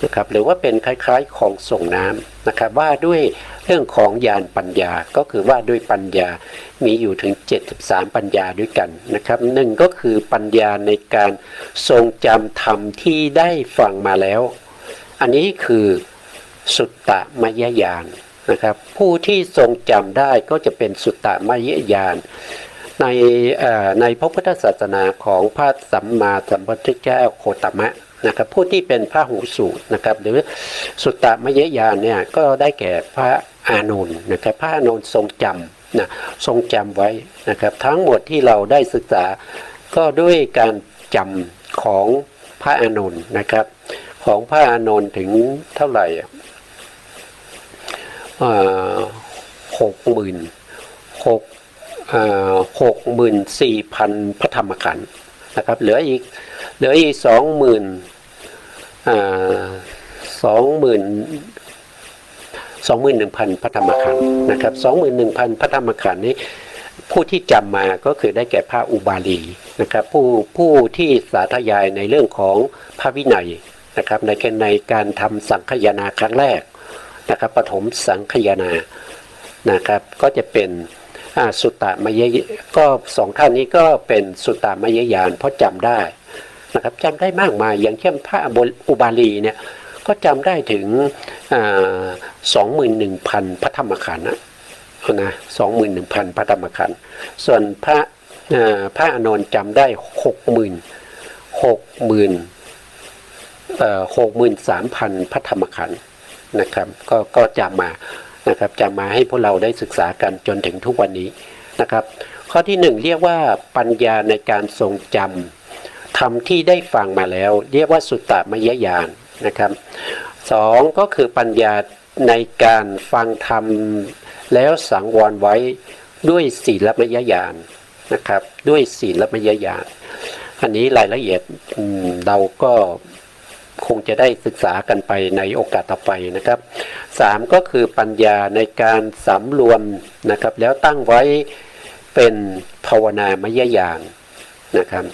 นะครับหรือว่าเป็นคล้ายๆของส่งน้ำนะครับว่าด้วยเรื่องของญาณปัญญาก็คือว่าด้วยปัญญามีอยู่ถึง73ปัญญาด้วยกันนะครับหนึ่งก็คือปัญญาในการทรงจำธรรมที่ได้ฟังมาแล้วอันนี้คือสุตตมยญาณนะครับผู้ที่ทรงจำได้ก็จะเป็นสุตตมยญาณในพระพุทธศาสนาของพระสัมมาสัมพุทธเจ้าโคตมะนะครับผู้ที่เป็นพระหูสูตรนะครับหรือสุตตมยญาณเนี่ยก็ได้แก่พระอานนท์นะครับพระอานนท์ทรงจำนะทรงจำไว้นะครับทั้งหมดที่เราได้ศึกษาก็ด้วยการจำของพระอานนท์นะครับของพระอานนท์ถึงเท่าไหร่64,000 พระธรรมขันธ์นะครับเหลืออีก20,000 21,000 พระธรรมขันธ์นะครับ 21,000 พระธรรมขันธ์นี้ผู้ที่จำมาก็คือได้แก่พระอุบาลีนะครับผู้ที่สาธยายในเรื่องของพระวินัยนะครับในการทำสังคายนาครั้งแรกนะครับปฐมสังคายนานะครับก็จะเป็นสุตตมยก็สองท่านนี้ก็เป็นสุตตมยญาณเพราะจำได้นะครับจำได้มากมายอย่างเช่นพระอุบาลีเนี่ยก็จำได้ถึง21,000 พระธรรมขันธ์นะ 21,000 พระธรรมขันธ์ส่วนพระอานนท์จำได้63,000 พระธรรมขันธ์นะครับก็จำมานะครับจำมาให้พวกเราได้ศึกษากันจนถึงทุกวันนี้นะครับข้อที่1เรียกว่าปัญญาในการทรงจำธรรมที่ได้ฟังมาแล้วเรียกว่าสุตตมยญาณนะครับ2ก็คือปัญญาในการฟังธรรมแล้วสังวรไว้ด้วยศีลมยญาณนะครับด้วยศีลมยญาณอันนี้รายละเอียดเราก็คงจะได้ศึกษากันไปในโอกาสต่อไปนะครับ3ก็คือปัญญาในการสำรวมนะครับแล้วตั้งไว้เป็นภาวนามยญาณนะครับ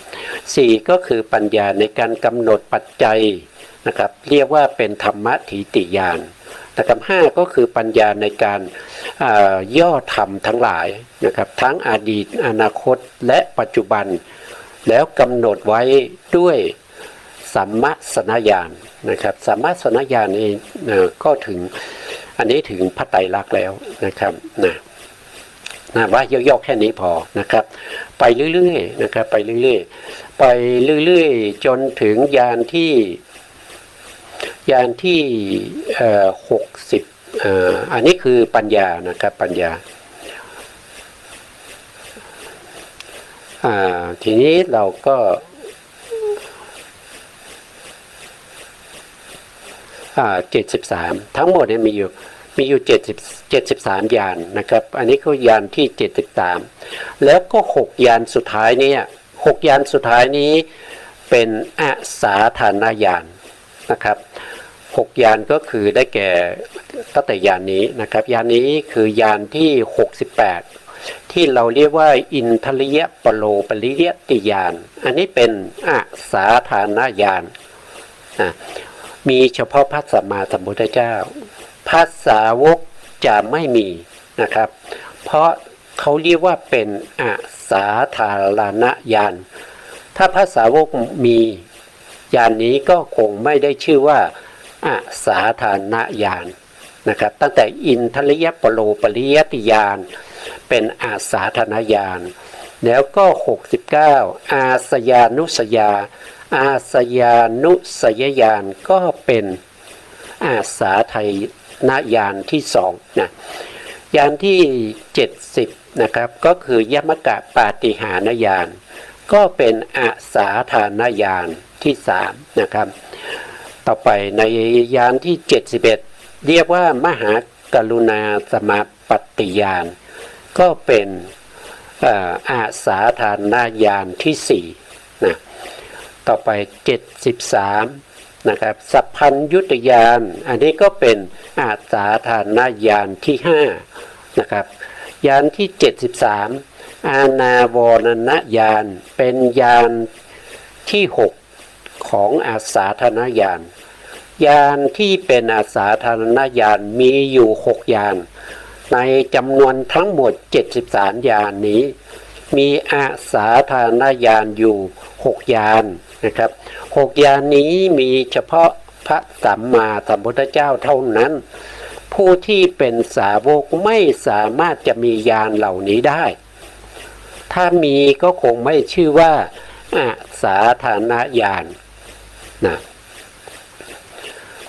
4ก็คือปัญญาในการกำหนดปัจจัยนะครับเรียกว่าเป็นธรรมถีติญาณนะครับ5ก็คือปัญญาในการย่อธรรมทั้งหลายนะครับทั้งอดีตอนาคตและปัจจุบันแล้วกำหนดไว้ด้วยสัมมาสนญาณนะครับสัมมาสนญาณเองก็ถึงอันนี้ถึงพระไตรลักษณ์แล้วนะครับว่าย่อๆแค่นี้พอนะครับไปเรื่อยๆนะครับไปเรื่อยๆไปเรื่อยๆจนถึงญาณที่60อันนี้คือปัญญานะครับปัญญาทีนี้เราก็73ทั้งหมดเนี่ยมีอยู่73ญาณนะครับอันนี้ก็ญาณที่73แล้วก็6ญาณสุดท้ายเนี่ย6ญาณสุดท้ายนี้เป็นอสาธารณญาณนะครับ6ญาณก็คือได้แก่ตั้งแต่ญาณนี้นะครับญาณนี้คือญาณที่68ที่เราเรียกว่าอินทริยปโลปริยติญาณอันนี้เป็นอสาธารณญาณมีเฉพาะพระสัมมาสัมพุทธเจ้าพระสาวกจะไม่มีนะครับเพราะเขาเรียกว่าเป็นอสาธารณญาณถ้าพระสาวกมีญาณนี้ก็คงไม่ได้ชื่อว่าอสาธารณญาณนะครับตั้งแต่อินทริยปโลปริยติญาณเป็นอาสาธารณญาณแล้วก็69อาสยานุสยาอาสยานุสยญาณก็เป็นอาสาไทยนญาณที่2นะญาณที่70นะครับก็คือยมกะปาฏิหาริญาณก็เป็นอาสาธารณญาณที่3นะครับต่อไปในญาณที่71เรียกว่ามหากรุณาสมาปฏิญาณก็เป็นอาสาธารณญาณที่4นะต่อไป73นะครับสัพพัญญุตญาณอันนี้ก็เป็นอาสาธารณญาณที่5นะครับญาณที่73อานาวรณญาณเป็นญาณที่6ของอาสาธารณญาณญาณที่เป็นอาสาธารณญาณมีอยู่6ญาณในจำนวนทั้งหมด73ญาณนี้มีอาสาธารณญาณอยู่6ญาณนะครับ6ญาณนี้มีเฉพาะพระสัมมาสัมพุทธเจ้าเท่านั้นผู้ที่เป็นสาวกไม่สามารถจะมีญาณเหล่านี้ได้ถ้ามีก็คงไม่ชื่อว่าอาสาธารณญาณนะ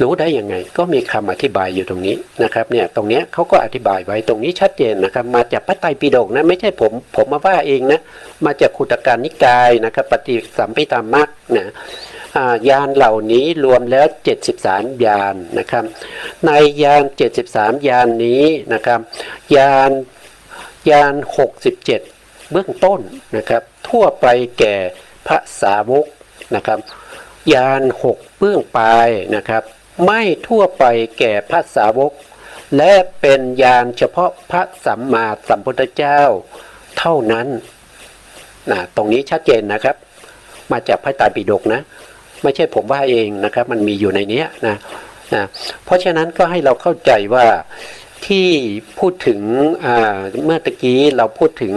รู้ได้ยังไงก็มีคำอธิบายอยู่ตรงนี้นะครับเนี่ยตรงเนี้ยเขาก็อธิบายไว้ตรงนี้ชัดเจนนะครับมาจากพระไตรปิฎกนะไม่ใช่ผมมาว่าเองนะมาจากขุตกนิกายนะครับปฏิสัมภิธรรมรรคนะญาณเหล่านี้รวมแล้ว73ญาณนะครับในญาณ73ญาณนี้นะครับญาณ67เบื้องต้นนะครับทั่วไปแก่พระสาวกนะครับญาณ6เบื้องปลายนะครับไม่ทั่วไปแก่พระสาวก และเป็นญาณเฉพาะพระสัมมาสัมพุทธเจ้าเท่านั้นตรงนี้ชัดเจนนะครับมาจากพระไตรปิฎกนะไม่ใช่ผมว่าเองนะครับมันมีอยู่ในนี้นะเพราะฉะนั้นก็ให้เราเข้าใจว่าที่พูดถึงเมื่อตะกี้เราพูดถึง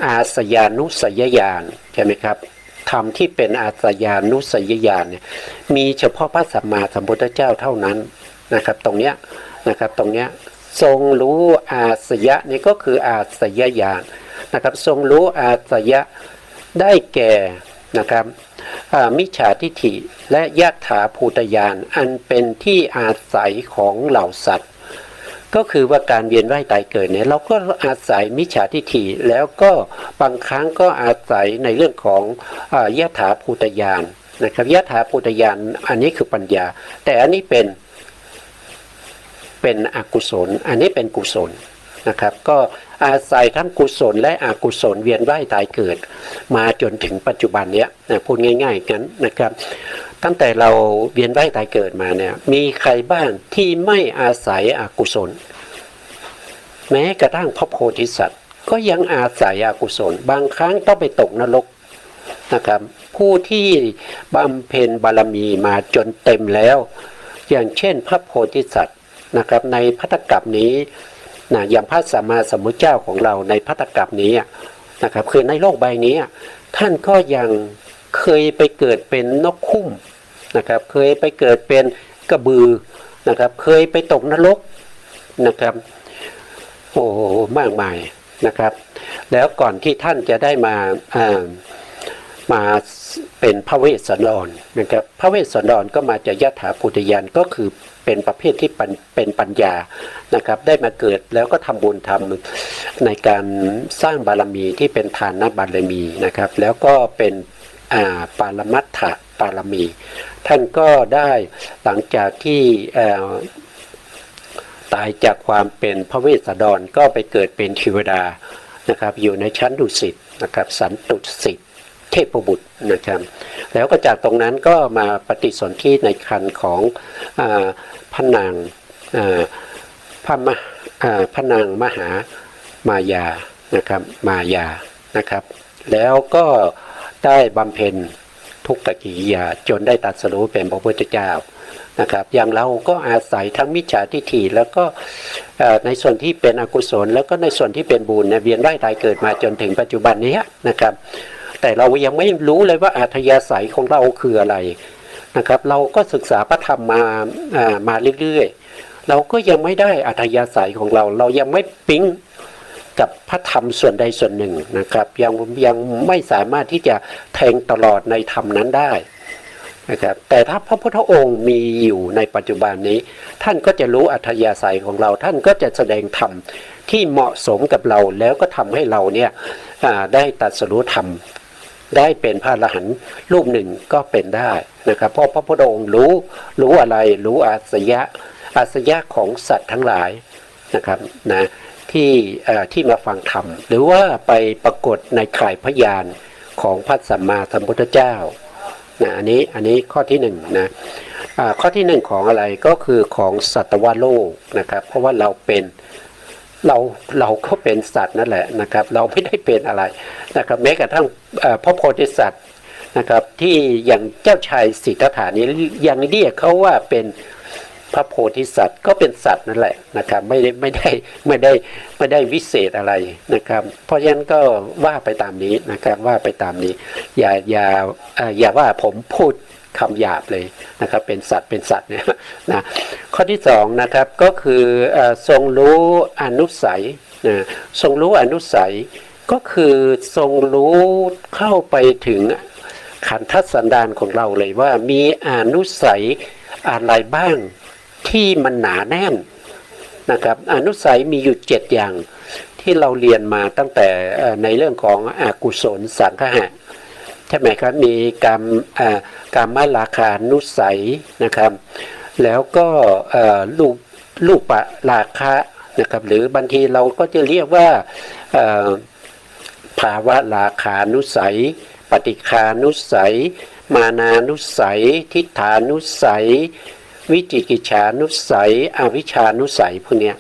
อาสยานุสยญาณใช่ไหมครับธรรมที่เป็นอาสยานุสยญาณเนี่ยมีเฉพาะพระสัมมาสัมพุทธเจ้าเท่านั้นนะครับตรงเนี้ยนะครับตรงเนี้ยทรงรู้อาสยะนี่ก็คืออาสยญาณนะครับทรงรู้อาสยะได้แก่นะครับมิจฉาทิฏฐิและยถาภูตญาณอันเป็นที่อาศัยของเหล่าสัตว์ก็คือว่าการเวียนว่ายตายเกิดเนี่ยเราก็อาศัยมิจฉาทิฏฐิแล้วก็บางครั้งก็อาศัยในเรื่องของยถาภูตญาณนะครับยถาภูตญาณอันนี้คือปัญญาแต่อันนี้เป็นอกุศลอันนี้เป็นกุศลนะครับก็อาศัยทั้งกุศลและอกุศลเวียนว่ายตายเกิดมาจนถึงปัจจุบันเนี้ยพูดง่ายๆกันนะครับตั้งแต่เราเวียนว่ายตายเกิดมาเนี่ยมีใครบ้างที่ไม่อาศัยอกุศลแม้กระทั่งพระโพธิสัตว์ก็ยังอาศัยอกุศลบางครั้งต้องไปตกนรกนะครับผู้ที่บำเพ็ญบารมีมาจนเต็มแล้วอย่างเช่นพระโพธิสัตว์นะครับในภัตตกัปนี้อย่างพระสัมมาสัมพุทธเจ้าของเราในภัตตกัปนี้นะครับคือในโลกใบนี้ท่านก็ยังเคยไปเกิดเป็นนกคุ้มนะครับเคยไปเกิดเป็นกระบือนะครับเคยไปตกนรกนะครับโอ้มากมายนะครับแล้วก่อนที่ท่านจะได้มาเป็นพระเวสสันดรนะครับพระเวสสันดรก็มาจากยถาภูตญาณก็คือเป็นประเภทที่เป็นปัญญานะครับได้มาเกิดแล้วก็ทำบุญทำในการสร้างบารมีที่เป็นฐานบารมีนะครับแล้วก็เป็นปารมัตถบารมีท่านก็ได้หลังจากที่ตายจากความเป็นพระเวสสันดรก็ไปเกิดเป็นเทวดานะครับอยู่ในชั้นดุสิตนะครับสันตุสิตเทพบุตรนะครับแล้วก็จากตรงนั้นก็มาปฏิสนธิในครรภ์ของพระนางพระนางมหามายานะครับมายานะครับแล้วก็ได้บำเพ็ญทุกขกิริยาจนได้ตรัสรู้เป็นพระพุทธเจ้านะครับอย่างเราก็อาศัยทั้งมิจฉาทิฏฐิแล้วก็ในส่วนที่เป็นอกุศลแล้วก็ในส่วนที่เป็นบุญเวียนว่ายตายเกิดมาจนถึงปัจจุบันนี้นะครับแต่เรายังไม่รู้เลยว่าอัธยาศัยของเราคืออะไรนะครับเราก็ศึกษาพระธรรมมาเรื่อยๆเราก็ยังไม่ได้อัธยาศัยของเรายังไม่ปิ๊งกับพระธรรมส่วนใดส่วนหนึ่งนะครับยังไม่สามารถที่จะแทงตลอดในธรรมนั้นได้นะครับแต่ถ้าพระพุทธองค์มีอยู่ในปัจจุบันนี้ท่านก็จะรู้อัธยาศัยของเราท่านก็จะแสดงธรรมที่เหมาะสมกับเราแล้วก็ทำให้เราเนี่ยได้ตรัสรู้ธรรมได้เป็นพระอรหันต์รูปหนึ่งก็เป็นได้นะครับเพราะพระพุทธองค์รู้อะไรรู้อาสยะของสัตว์ทั้งหลายนะครับนะที่มาฟังธรรมหรือว่าไปปรากฏในข่ายพยานของพระสัมมาสัมพุทธเจ้าอันนี้ข้อที่หนึ่งนะข้อที่หนึ่งของอะไรก็คือของสัตวโลกนะครับเพราะว่าเราก็เป็นสัตว์นั่นแหละนะครับเราไม่ได้เป็นอะไรนะครับแม้กระทั่งพระโพธิสัตว์นะครับที่อย่างเจ้าชายสิทธัตถะนี้ยังเรียกเขาว่าเป็นพระโพธิสัตว์ก็เป็นสัตว์นั่นแหละนะครับไม่ได้วิเศษอะไรนะครับเพราะฉะนั้นก็ว่าไปตามนี้นะครับว่าไปตามนี้อย่าว่าผมพูดคำหยาบเลยนะครับเป็นสัตว์เนี่ยนะข้อที่สองนะครับก็คือทรงรู้อนุสัยทรงรู้อนุสัยก็คือทรงรู้เข้าไปถึงขันธสันดานของเราเลยว่ามีอนุสัยอะไรบ้างที่มันหนาแน่นนะครับอนุสัยมีอยู่7อย่างที่เราเรียนมาตั้งแต่ในเรื่องของอกุศลสังขะใช่ไหมครับมีกามราคะนุสัยนะครับแล้วก็รูปราคะนะครับหรือบางทีเราก็จะเรียกว่าภาวะราคานุสัยปฏิฆานุสัยมานานุสัยทิฏฐานุสัย วิจิกิจฉานุสัยอวิชชานุสัยพวกเนี้ย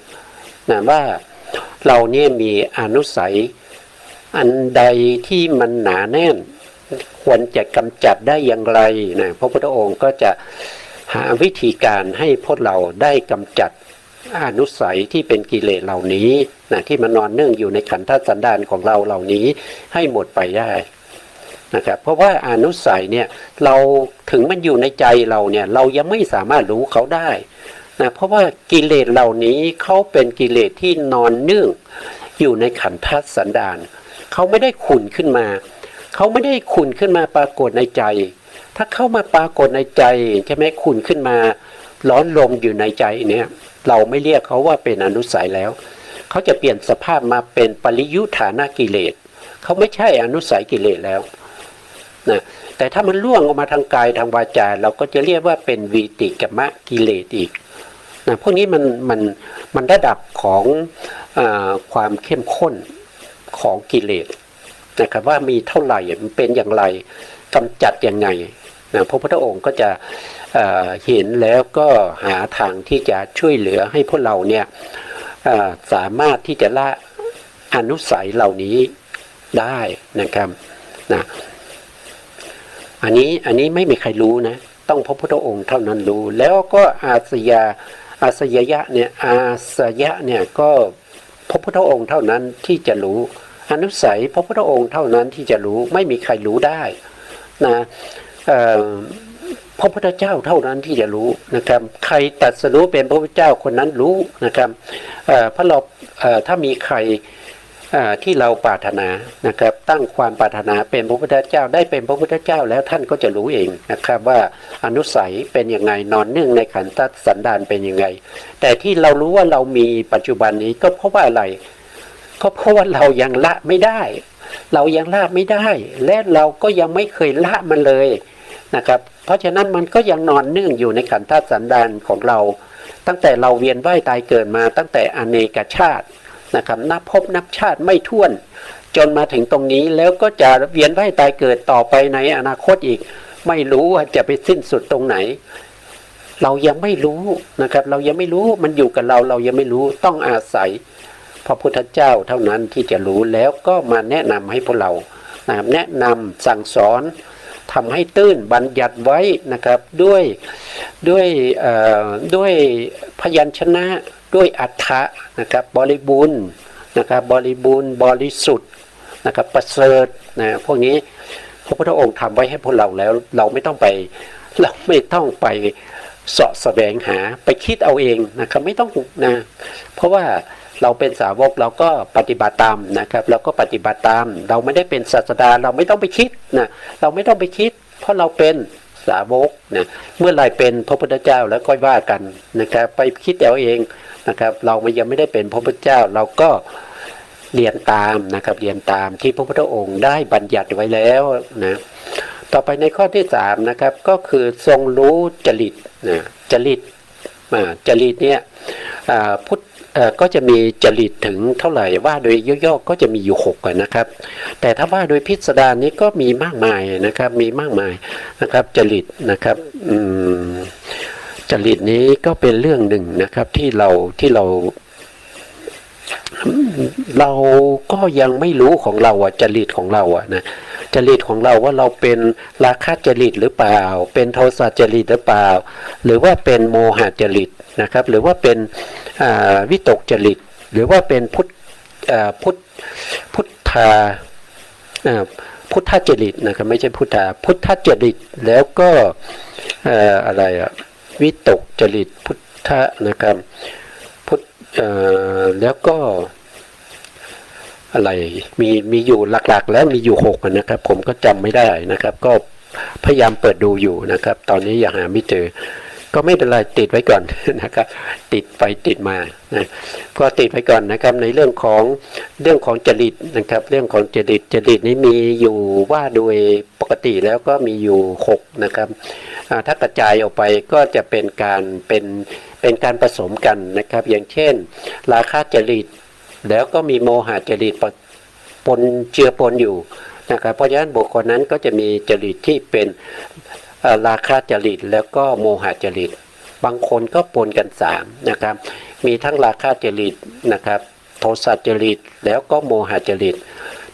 นะว่าเราเนี่ยมีอนุสัยอันใดที่มันหนาแน่นควรจะกำจัดได้อย่างไรนะพระพุทธองค์ก็จะหาวิธีการให้พวกเราได้กำจัดอนุสัยที่เป็นกิเลสเหล่านี้นะที่มันนอนเนื่องอยู่ในขันธสันดานของเราเหล่านี้ให้หมดไปได้นะครับเพราะว่าอนุสัยเนี่ยเราถึงมันอยู่ในใจเราเนี่ยเรายังไม่สามารถรู้เขาได้นะเพราะว่ากิเลสเหล่านี้เขาเป็นกิเลสที่นอนเนื่องอยู่ในขันธสันดานเขาไม่ได้ขุ่นขึ้นมาเขาไม่ได้ขุ่นขึ้นมาปรากฏในใจถ้าเข้ามาปรากฏในใจใช่ไหมขุ่นขึ้นมาร้อนลมอยู่ในใจเนี่ยเราไม่เรียกเขาว่าเป็นอนุสัยแล้วเขาจะเปลี่ยนสภาพมาเป็นปริยุทธานากิเลสเขาไม่ใช่อนุสัยกิเลสแล้วนะแต่ถ้ามันล่วงออกมาทางกายทางวาจาเราก็จะเรียกว่าเป็นวีติกมะกิเลสอีกนะพวกนี้มันระดับของความเข้มข้นของกิเลสนะครับว่ามีเท่าไหร่มันเป็นอย่างไรกำจัดยังไงนะพระพุทธองค์ก็จะเห็นแล้วก็หาทางที่จะช่วยเหลือให้พวกเราเนี่ยสามารถที่จะละอนุสัยเหล่านี้ได้นะครับนะอันนี้ไม่มีใครรู้นะต้องพระพุทธองค์เท่านั้นรู้แล้วก็อาสยยะเนี่ยก็พระพุทธองค์เท่านั้นที่จะรู้อนุสัยพระพุทธองค์เท่านั้นที่จะรู้ไม่มีใครรู้ได้นะพระพุทธเจ้าเท่านั้นที่จะรู้นะครับใครตรัสรู้เป็นพระพุทธเจ้าคนนั้นรู้นะครับเพราะเราถ้ามีใครที่เราปรารถนานะครับตั้งความปรารถนาเป็นพระพุทธเจ้าได้เป็นพระพุทธเจ้าแล้วท่านก็จะรู้เองนะครับว่าอนุสัยเป็นยังไงนอนเนื่องในขันธสันดานเป็นยังไงแต่ที่เรารู้ว่าเรามีปัจจุบันนี้ก็เพราะว่าอะไรก็เพราะว่าเรายังละไม่ได้เรายังละไม่ได้และเราก็ยังไม่เคยละมันเลยนะครับเพราะฉะนั้นมันก็ยังนอนเนื่องอยู่ในขันธสันดานของเราตั้งแต่เราเวียนว่ายตายเกิดมาตั้งแต่อเนกชาตินะครับนับภพนับชาติไม่ถ้วนจนมาถึงตรงนี้แล้วก็จะเวียนว่ายตายเกิดต่อไปในอนาคตอีกไม่รู้ว่าจะไปสิ้นสุดตรงไหนเรายังไม่รู้นะครับเรายังไม่รู้มันอยู่กับเรายังไม่รู้ต้องอาศัยพระพุทธเจ้าเท่านั้นที่จะรู้แล้วก็มาแนะนำให้พวกเรานะครับแนะนำสั่งสอนทำให้ตื้นบัญญัติไว้นะครับด้วยพยัญชนะด้วยอรรถะนะครับบริบูรณ์นะครับบริบูรณ์บริสุทธิ์นะครับประเสริฐนะพวกนี้พระพุทธองค์ทำไว้ให้พวกเราแล้วเราไม่ต้องไปเสาะแสวงหาไปคิดเอาเองนะครับไม่ต้องนะเพราะว่าเราเป็นสาวกเราก็ปฏิบัติตามนะครับเราก็ปฏิบัติตามเราไม่ได้เป็นศาสดาเราไม่ต้องไปคิดนะเราไม่ต้องไปคิดเพราะเราเป็นสาวกนะเมื่อไรเป็นพระพุทธเจ้าแล้วก็ว่ากันนะครับไปคิดเอาเองนะครับเรายังไม่ได้เป็นพระพุทธเจ้าเราก็เรียนตามนะครับเรียนตามที่พระพุทธองค์ได้บัญญัติไว้แล้วนะต่อไปในข้อที่3นะครับก็คือทรงรู้จริตนะจริตเนี่ยพุทธก็จะมีจริตถึงเท่าไหร่ว่าโดยย่อๆก็จะมีอยู่6นะครับแต่ถ้าว่าโดยพิสดารนี้ก็มีมากมายนะครับมีมากมายนะครับจริตนะครับจริตนี้ก็เป็นเรื่องหนึ่งนะครับที่เราก็ยังไม่รู้ของเราจริตของเรานะจริตของเราว่าเราเป็นราคะจริตหรือเปล่าเป็นโทสะจริตหรือเปล่าหรือว่าเป็นโมหะจริตนะครับหรือว่าเป็นวิตกจริตหรือว่าเป็นพุทธจริตนะครับไม่ใช่พุทธจริตแล้วก็อะไรวิตกจริตพุทธนะครับแล้วก็อะไรมีอยู่หลักๆแล้วมีอยู่6นะครับผมก็จำไม่ได้นะครับก็พยายามเปิดดูอยู่นะครับตอนนี้ยังหาไม่เจอก็ไม่เป็นไรติดไว้ก่อนนะครับติดไปติดมานะก็ติดไว้ก่อนนะครับในเรื่องของจริตนะครับเรื่องของจริตนี้มีอยู่ว่าโดยปกติแล้วก็มีอยู่6นะครับถ้ากระจายออกไปก็จะเป็นการผสมกันนะครับอย่างเช่นราคะจริตแล้วก็มีโมหะจริตเจือปนอยู่นะครับเพราะฉะนั้นบุคคลนั้นก็จะมีจริตที่เป็นราคะจริตแล้วก็โมหะจริต บางคนก็ปนกัน3นะครับมีทั้งราคะจริตนะครับโทสะจริตแล้วก็โมหจริต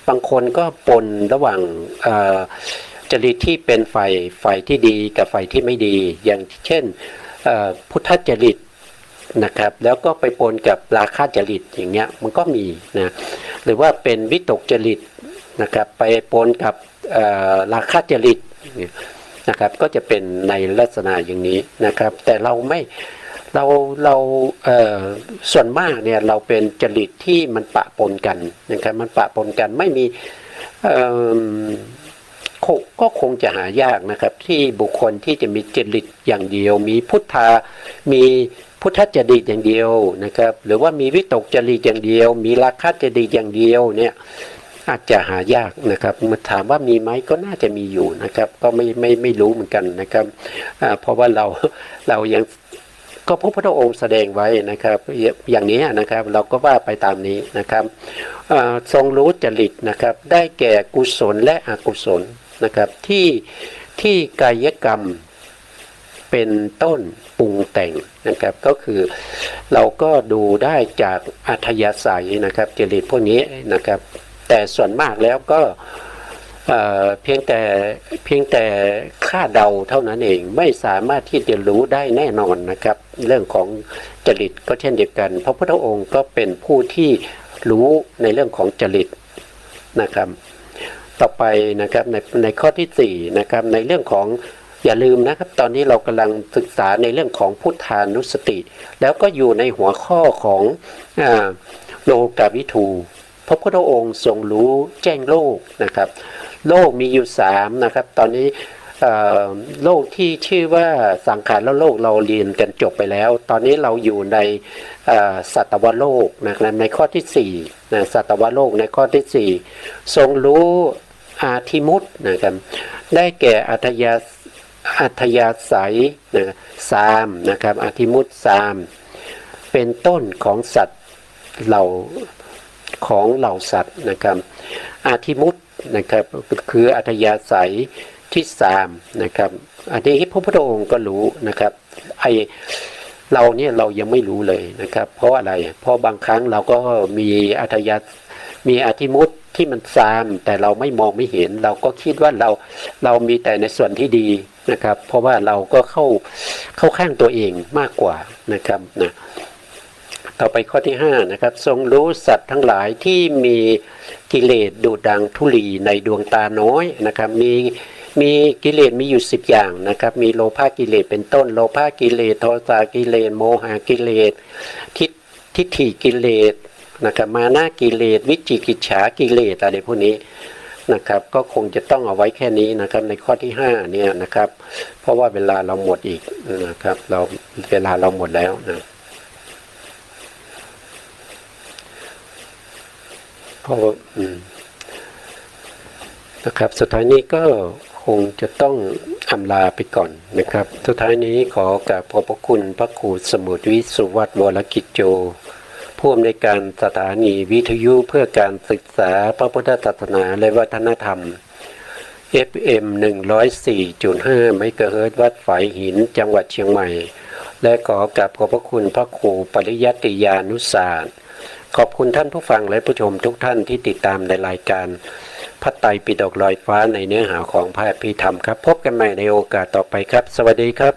บางคนก็ปนระหว่างจริตที่เป็นฝ่ายที่ดีกับฝ่ายที่ไม่ดีอย่างเช่นพุทธจริตนะครับแล้วก็ไปปนกับราคะจริตอย่างเงี้ยมันก็มีนะหรือว่าเป็นวิตกจริตนะครับไปปนกับราคะจริตนะครับก็จะเป็นในลักษณะอย่างนี้นะครับแต่เราไม่เราส่วนมากเนี่ยเราเป็นจริตที่มันปะปนกันนะครับมันปะปนกันไม่มีก็คงจะหายากนะครับที่บุคคลที่จะมีจริตอย่างเดียวมีพุทธจริตอย่างเดียวนะครับหรือว่ามีวิตกจริตอย่างเดียวมีราคะจริตอย่างเดียวเนี่ยอาจจะหายากนะครับมาถามว่ามีไหมก็น่าจะมีอยู่นะครับก็ไม่รู้เหมือนกันนะครับเพราะว่าเรายังก็พระพุทธองค์แสดงไว้นะครับอย่างนี้นะครับเราก็ว่าไปตามนี้นะครับทรงรู้จริตนะครับได้แก่กุศลและอกุศลนะครับที่กายกรรมเป็นต้นปรุงแต่งนะครับก็คือเราก็ดูได้จากอัธยาศัยนะครับจริตพวกนี้นะครับแต่ส่วนมากแล้วก็เพียงแต่คาดเดาเท่านั้นเองไม่สามารถที่จะรู้ได้แน่นอนนะครับเรื่องของจริตก็เช่นเดียวกันพระพุทธองค์ก็เป็นผู้ที่รู้ในเรื่องของจริตนะครับต่อไปนะครับในข้อที่4นะครับในเรื่องของอย่าลืมนะครับตอนนี้เรากำลังศึกษาในเรื่องของพุทธานุสติแล้วก็อยู่ในหัวข้อของโลกวิทูพระพุทธองค์ทรงรู้แจ้งโลกนะครับโลกมีอยู่3นะครับตอนนี้โลกที่ชื่อว่าสังขารและโลกเราเรียนกันจบไปแล้วตอนนี้เราอยู่ในสัตวโลกนะครับในข้อที่4นะสัตวโลกในข้อที่4ทรงรู้อาทิมุตนะครับได้แก่อัธยาศัยนะ3นะครับอาทิมุต3เป็นต้นของสัตว์เหล่าสัตว์นะครับอาทิมุตนะครับคืออัธยาศัยที่3นะครับอันนี้พระพุทธองค์ก็รู้นะครับเราเนี่ยเรายังไม่รู้เลยนะครับเพราะอะไรเพราะบางครั้งเราก็มีมีอาทิมุตที่มัน3แต่เราไม่มองไม่เห็นเราก็คิดว่าเรามีแต่ในส่วนที่ดีนะครับเพราะว่าเราก็เข้าข้างตัวเองมากกว่านะครับนะต่อไปข้อที่5นะครับทรงรู้สัตว์ทั้งหลายที่มีกิเลสดุจดังธุลีในดวงตาน้อยนะครับมีกิเลสมีอยู่10อย่างนะครับมีโลภะกิเลสเป็นต้นโลภะกิเลสโทสะกิเลสโมหะกิเลสทิฏฐิกิเลสนะครับมานะกิเลสวิจิกิจฉากิเลสอะไรพวกนี้นะครับก็คงจะต้องเอาไว้แค่นี้นะครับในข้อที่5เนี่ยนะครับเพราะว่าเวลาเราหมดอีกนะครับเวลาเราหมดแล้วเพราะนะครับสุดท้ายนี้ก็คงจะต้องอำลาไปก่อนนะครับสุดท้ายนี้ขอกราบขอบพระคุณพระครูสมุทรวิสุวัฒน์วรกิจโจผู้อำนวยการสถานีวิทยุเพื่อการศึกษาพระพุทธศาสนาและวัฒนธรรม FM 104.5 เมกะเฮิรตซ์วัดฝายหินจังหวัดเชียงใหม่และขอกราบขอบพระคุณพระครูปริยัติยานุศาสตร์ขอบคุณท่านผู้ฟังและผู้ชมทุกท่านที่ติดตามในรายการพระไตรปิฎกลอยฟ้าในเนื้อหาของพระอภิธรรมครับพบกันใหม่ในโอกาสต่อไปครับสวัสดีครับ